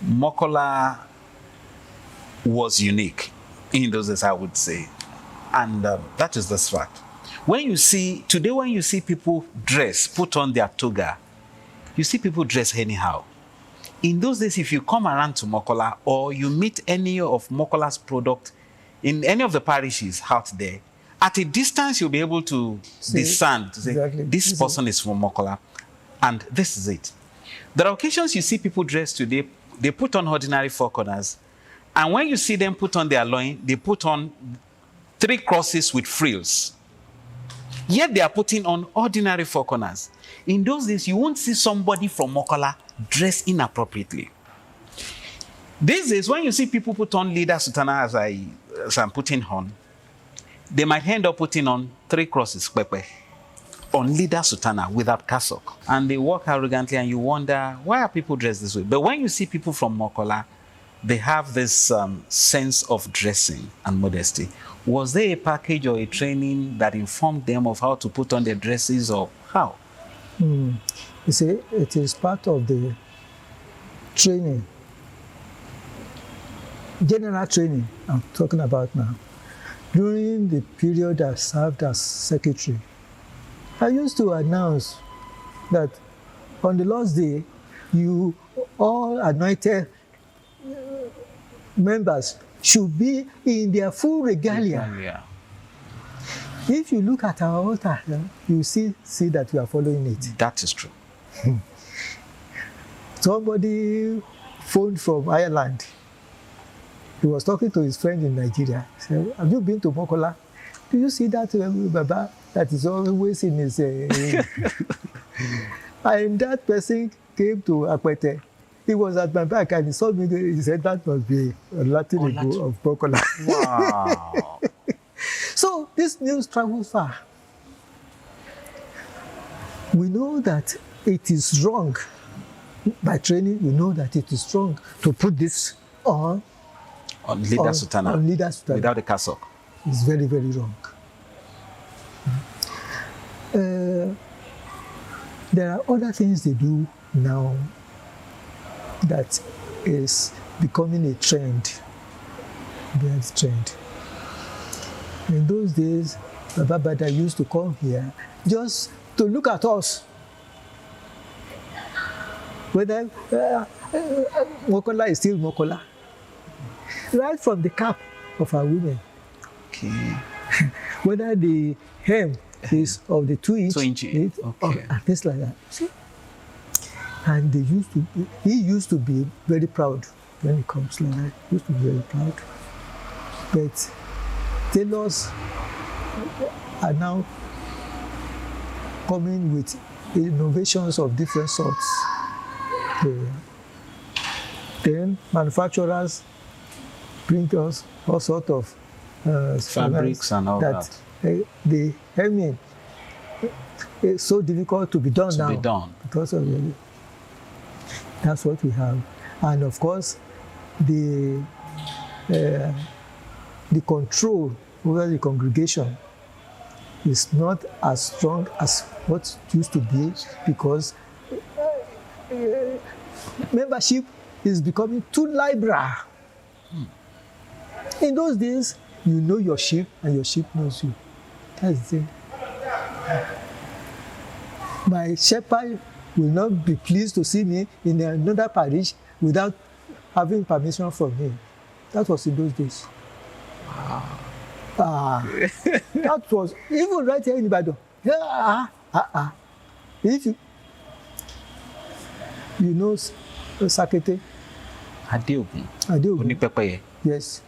MOKOLA was unique in those days, I would say. And that is this fact. When you see people dress, put on their toga, you see people dress anyhow. In those days, if you come around to MOKOLA or you meet any of MOKOLA's product in any of the parishes out there, at a distance, you'll be able to discern, to say, exactly. This person is from MOKOLA, and this is it. There are occasions you see people dress today, they put on ordinary four corners, and when you see them put on their loin, they put on 3 crosses with frills. Yet they are putting on ordinary four corners. In those days, you won't see somebody from MOKOLA dressed inappropriately. These days, when you see people put on leader sutana as I'm putting on, they might end up putting on 3 crosses, on leader sutana without cassock. And they walk arrogantly and you wonder, why are people dressed this way? But when you see people from MOKOLA, they have this sense of dressing and modesty. Was there a package or a training that informed them of how to put on their dresses, or how? You see, it is part of the training. general training I'm talking about now, during the period I served as secretary, I used to announce that on the Lord's Day, you all anointed members should be in their full regalia. If you look at our altar, you see that we are following it. That is true. Somebody phoned from Ireland. He was talking to his friend in Nigeria. He said, have you been to MOKOLA? Do you see that Baba that is always in his... And that person came to Akwete. He was at my back and he saw me. He said, that must be Olatiregun of MOKOLA. Wow. So this news travels far. We know that it is wrong. By training, we know that it is wrong to put this on leader Sultana. On leader Sultana. Without the cassock. It's very, very wrong. There are other things they do now that is becoming a trend. Very trend. In those days, Baba Bada used to come here just to look at us. Whether MOKOLA is still MOKOLA. Right from the cap of our women. Okay. Whether the hem is of the 2 inch, 2 inches. Okay. and things like that. See? And he used to be very proud when it comes like that. He used to be very proud. But tailors are now coming with innovations of different sorts. Then manufacturers bring us all sorts of fabrics and all that. The hemming is so difficult to be done now. Because of that's what we have. And of course, the control over the congregation is not as strong as what it used to be, because membership is becoming too liberal. In those days, you know your sheep and your sheep knows you. That's the thing. My shepherd will not be pleased to see me in another parish without having permission from me. That was in those days. Wow. That was even right here in Ibadan. If you know Sakete. Adeogun. Yes.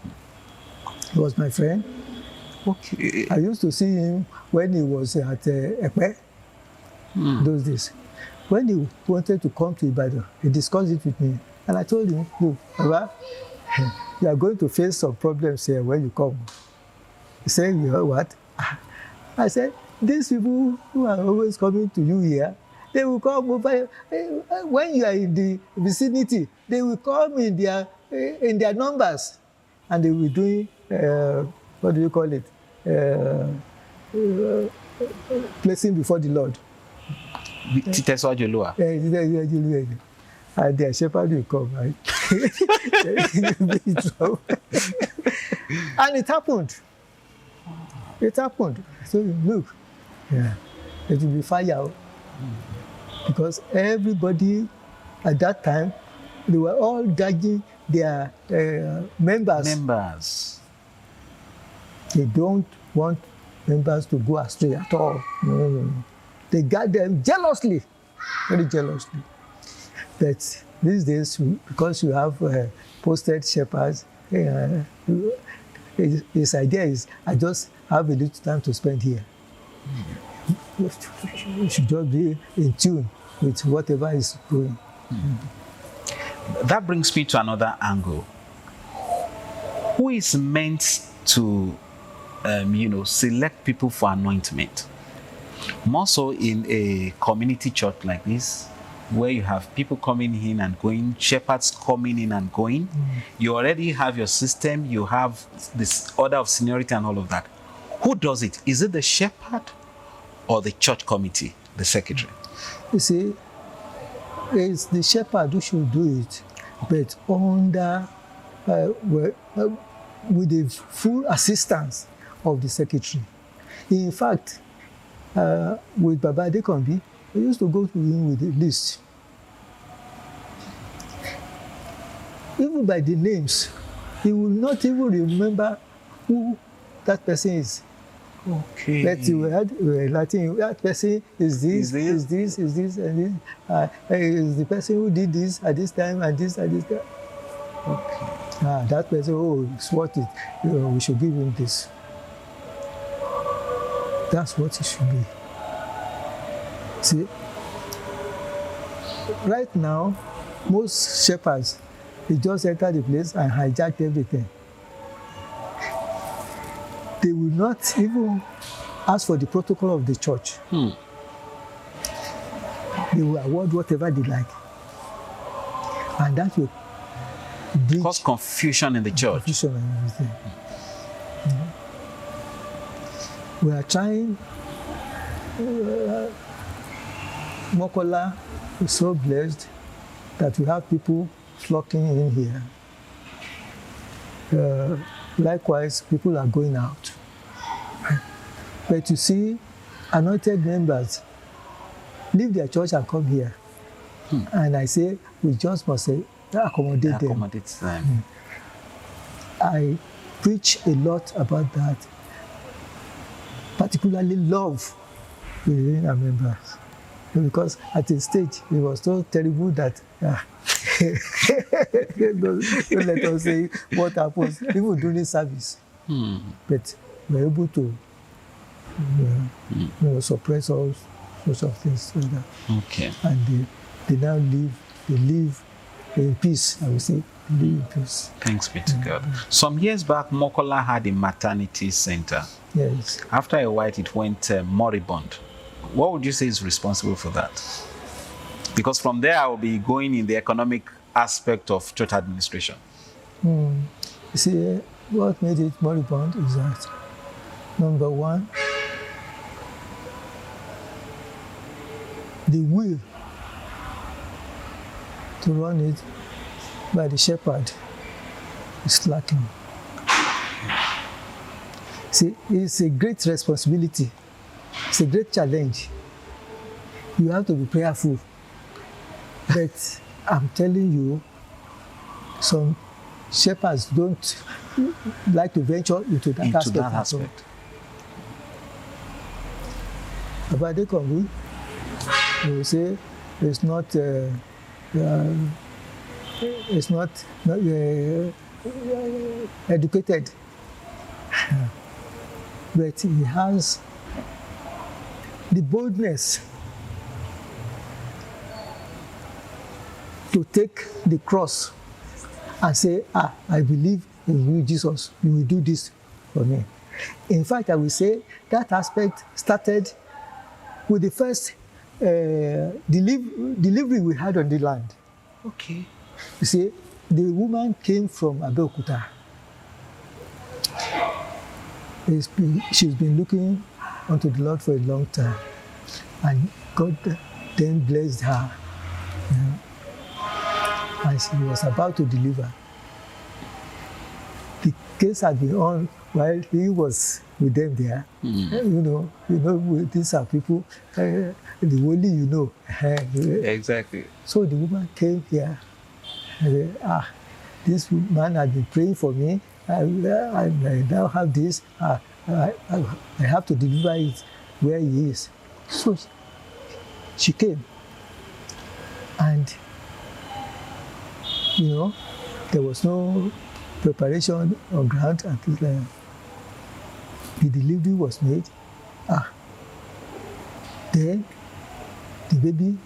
He was my friend. Okay. I used to see him when he was at Epe, those days. When he wanted to come to Ibadan, he discussed it with me. And I told him, look, Baba, you are going to face some problems here when you come. He said, you know what? I said, these people who are always coming to you here, they will come over. When you are in the vicinity, they will come in their numbers. And they will be doing, what do you call it? Placing before the Lord. And their shepherd will come, right? And it happened. It happened. So look, it will be fire. Because everybody at that time, they were all gagging their members. They don't want members to go astray at all. No. They guard them jealously, very jealously. But these days, because you have posted shepherds, his idea is, I just have a little time to spend here. You should just be in tune with whatever is going. That brings me to another angle. Who is meant to, select people for anointment? More so in a community church like this, where you have people coming in and going, shepherds coming in and going. You already have your system, you have this order of seniority and all of that. Who does it? Is it the shepherd or the church committee, the secretary? You see, it's the shepherd who should do it, but under with the full assistance of the secretary. In fact, with Baba Adekombi, we used to go to him with a list. Even by the names, he will not even remember who that person is. Okay. But we had Latin, that person is this, is this, is this, and this. Is the person who did this at this time and this at this time. Okay. That person, oh, it's what it, we should give him this. That's what it should be. See, right now, most shepherds, they just enter the place and hijack everything. They will not even ask for the protocol of the church. They will award whatever they like. And that will cause confusion in the church. Confusion and everything. We are trying. MOKOLA is so blessed that we have people flocking in here. Likewise, people are going out. But you see, anointed members leave their church and come here. And I say, we just must accommodate them. I preach a lot about that, particularly love within our members. Because at a stage, it was so terrible that don't let us say what happens, even during service. But we're able to suppress all sorts of things like that. Okay. And they now live in peace, I would say. Live in peace. Thanks be to God. Some years back, MOKOLA had a maternity center. Yes. After a while, it went moribund. What would you say is responsible for that? Because from there, I will be going in the economic aspect of church administration. You see, what made it moribund is that, number one, the will to run it by the shepherd is lacking. See, it's a great responsibility. It's a great challenge. You have to be prayerful. But I'm telling you, some shepherds don't like to venture into that aspect. About Adekombi, they will say it's not educated, but he has the boldness to take the cross and say, I believe in you, Jesus, you will do this for me. In fact, I will say that aspect started with the first delivery we had on the land. Okay. You see, the woman came from Abeokuta. She's been looking unto the Lord for a long time. And God then blessed her. And she was about to deliver. The case had been on while he was with them there. These are people, the only Exactly. So the woman came here and said, this man had been praying for me. I now have this. I have to deliver it where he is. So she came. And, there was no preparation or grant until the delivery was made. Then the baby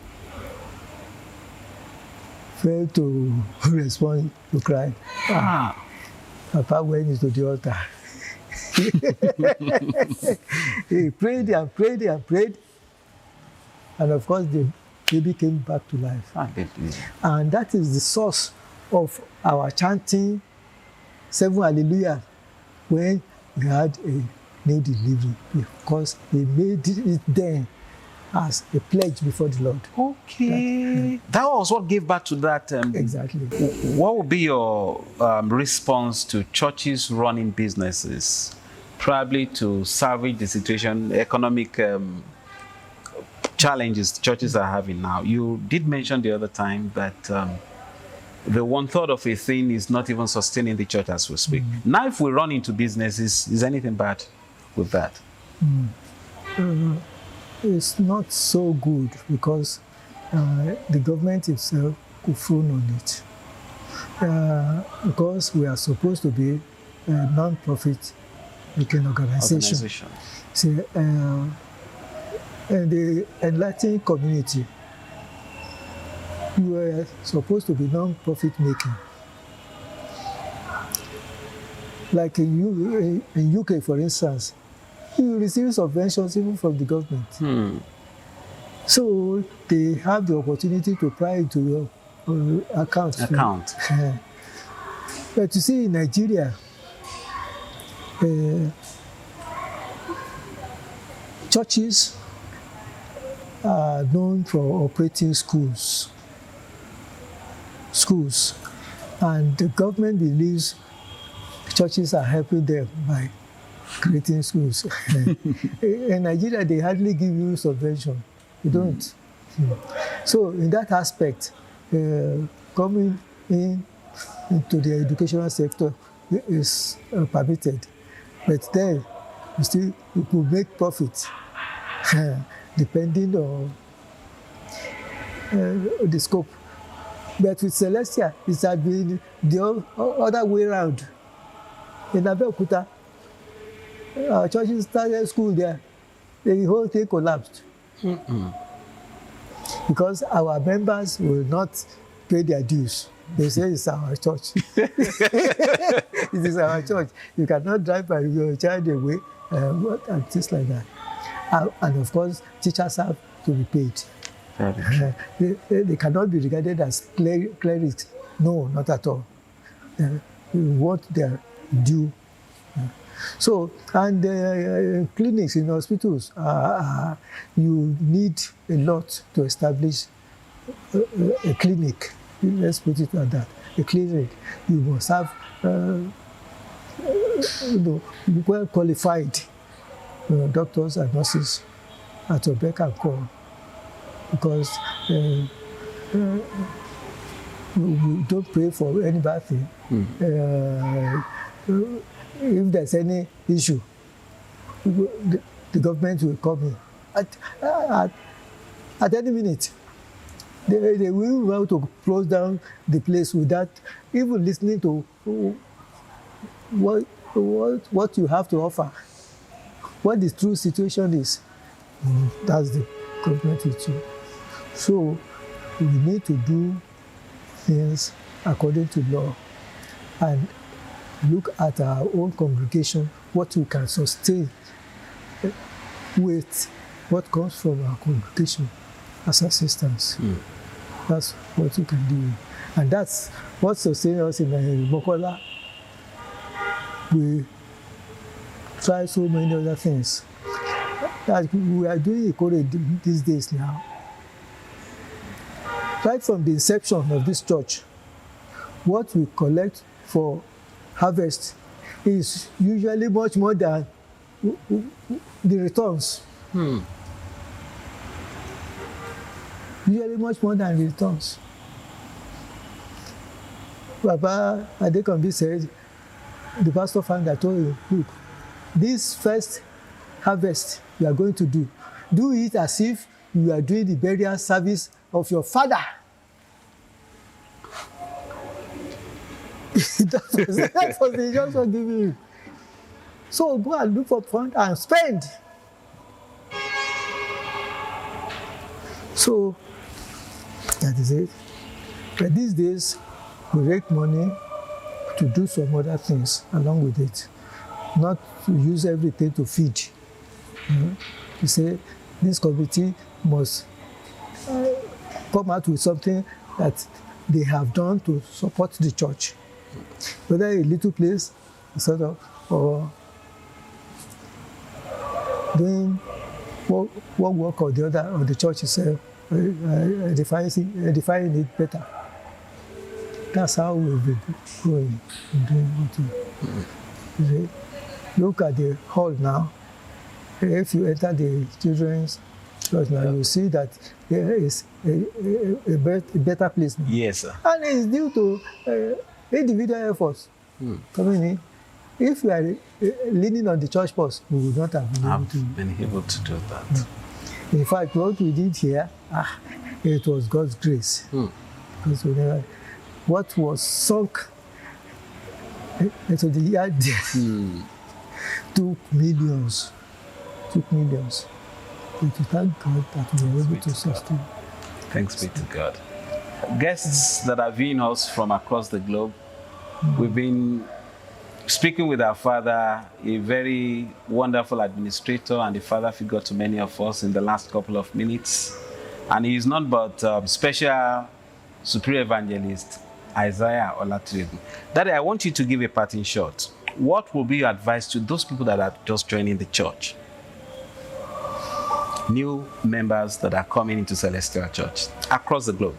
failed to respond to cry. Papa went into the altar. He prayed and prayed and prayed. And of course, the baby came back to life. And that is the source of our chanting 7 Hallelujah when we had a new delivery, because we made it then as a pledge before the Lord. Okay. That was what gave birth to that. Exactly. What would be your response to churches running businesses, probably to salvage the situation, economic challenges churches are having now? You did mention the other time that the 1/3 of a thing is not even sustaining the church as we speak. Now, if we run into businesses, is anything bad with that? It's not so good because the government itself could frown on it. Because we are supposed to be a non-profit making organization. See, and the enlightened community, you are supposed to be non-profit making. Like in UK, for instance, you receive subventions even from the government. So they have the opportunity to pry into your account. But you see, in Nigeria, churches are known for operating schools, and the government believes churches are helping them by creating schools. In Nigeria, they hardly give you subvention. You don't. So in that aspect, coming into the educational sector is permitted. But then you could make profit depending on the scope. But with Celestia, it has been the other way around. In Abeokuta, our churches started school there. The whole thing collapsed. Because our members will not pay their dues. They say it's our church. It is our church. You cannot drive by your child away and things like that. And of course, teachers have to be paid. They cannot be regarded as clerics. No, not at all. What their due. So, and clinics in hospitals, you need a lot to establish a clinic. Let's put it like that. A clinic. You must have well qualified doctors and nurses at your beck and call, because we don't pray for any bad thing. If there's any issue, the government will come in at any minute. They will want to close down the place without even listening to what you have to offer, what the true situation is. That's the government with you. So we need to do things according to law and look at our own congregation, what we can sustain with what comes from our congregation as assistance. That's what we can do. And that's what sustains us in MOKOLA. We try so many other things. Like we are doing Ikore these days now. Right from the inception of this church, what we collect for harvest is usually much more than the returns. Usually much more than the returns. Baba Adekambi said, the pastor founder told him, look, this first harvest you are going to do it as if you are doing the burial service of your father. That was the injunction giving you. So go and look for fund and spend. So that is it. But these days, we make money to do some other things along with it, not to use everything to feed. You say this committee must come out with something that they have done to support the church, whether a little place, sort of, or doing one work or the other, or the church is defining it better. That's how we've been going and doing what we do. Look at the hall now. If you enter the children's church now, you see that there is a better place now. Yes, sir. And it's due to individual efforts coming in. If we are leaning on the church post, we would not have been able to do that. No. In fact, what we did here, it was God's grace. Because what was sunk into the yard took millions. But we thank God that we were able to sustain. Thanks be to God. Guests that are viewing us from across the globe, we've been speaking with our father, a very wonderful administrator and a father figure to many of us in the last couple of minutes. And he is not but special superior evangelist, Isaiah Olatiregun. Daddy, I want you to give a parting shot. What will be your advice to those people that are just joining the church? New members that are coming into Celestial Church across the globe.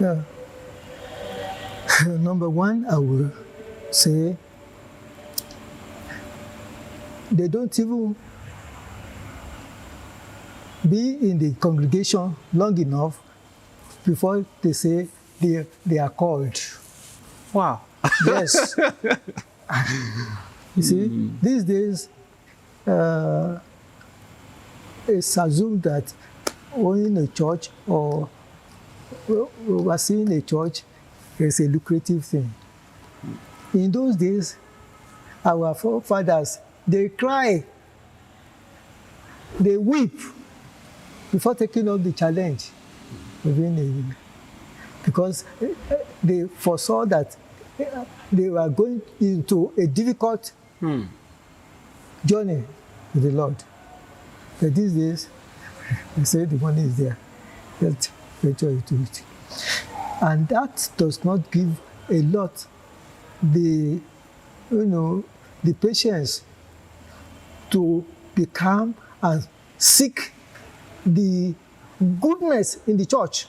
Yeah. Number one, I will say they don't even be in the congregation long enough before they say they are called. Wow. Yes. You see, these days, it's assumed that owning a church or overseeing a church is a lucrative thing. In those days, our forefathers, they cry, they weep before taking up the challenge because they foresaw that they were going into a difficult journey with the Lord. But these days, they say the money is there. Let's venture into it. And that does not give a lot the patience to be calm and seek the goodness in the church.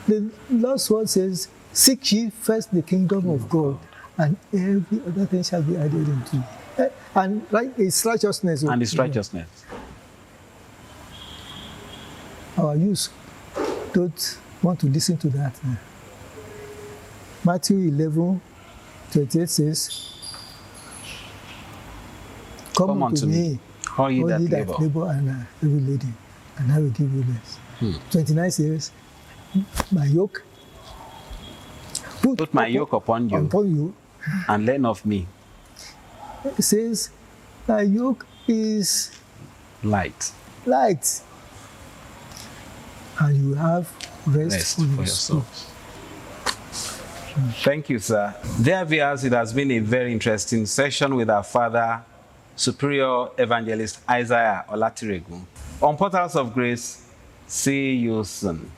The last word says, seek ye first the kingdom of God, and every other thing shall be added unto you. And it's righteousness. And it's righteousness. Our youth don't want to listen to that. Matthew 11:28 says, Come unto me, all ye that labor and are heavy laden, and I will give you rest. 29 says, my yoke, put my yoke upon you, and learn of me. It says, my yoke is light, and you have rest for your soul. Thank you, sir. Dear viewers, it has been a very interesting session with our father, Superior Evangelist Isaiah Olatiregun. On Portals of Grace, see you soon.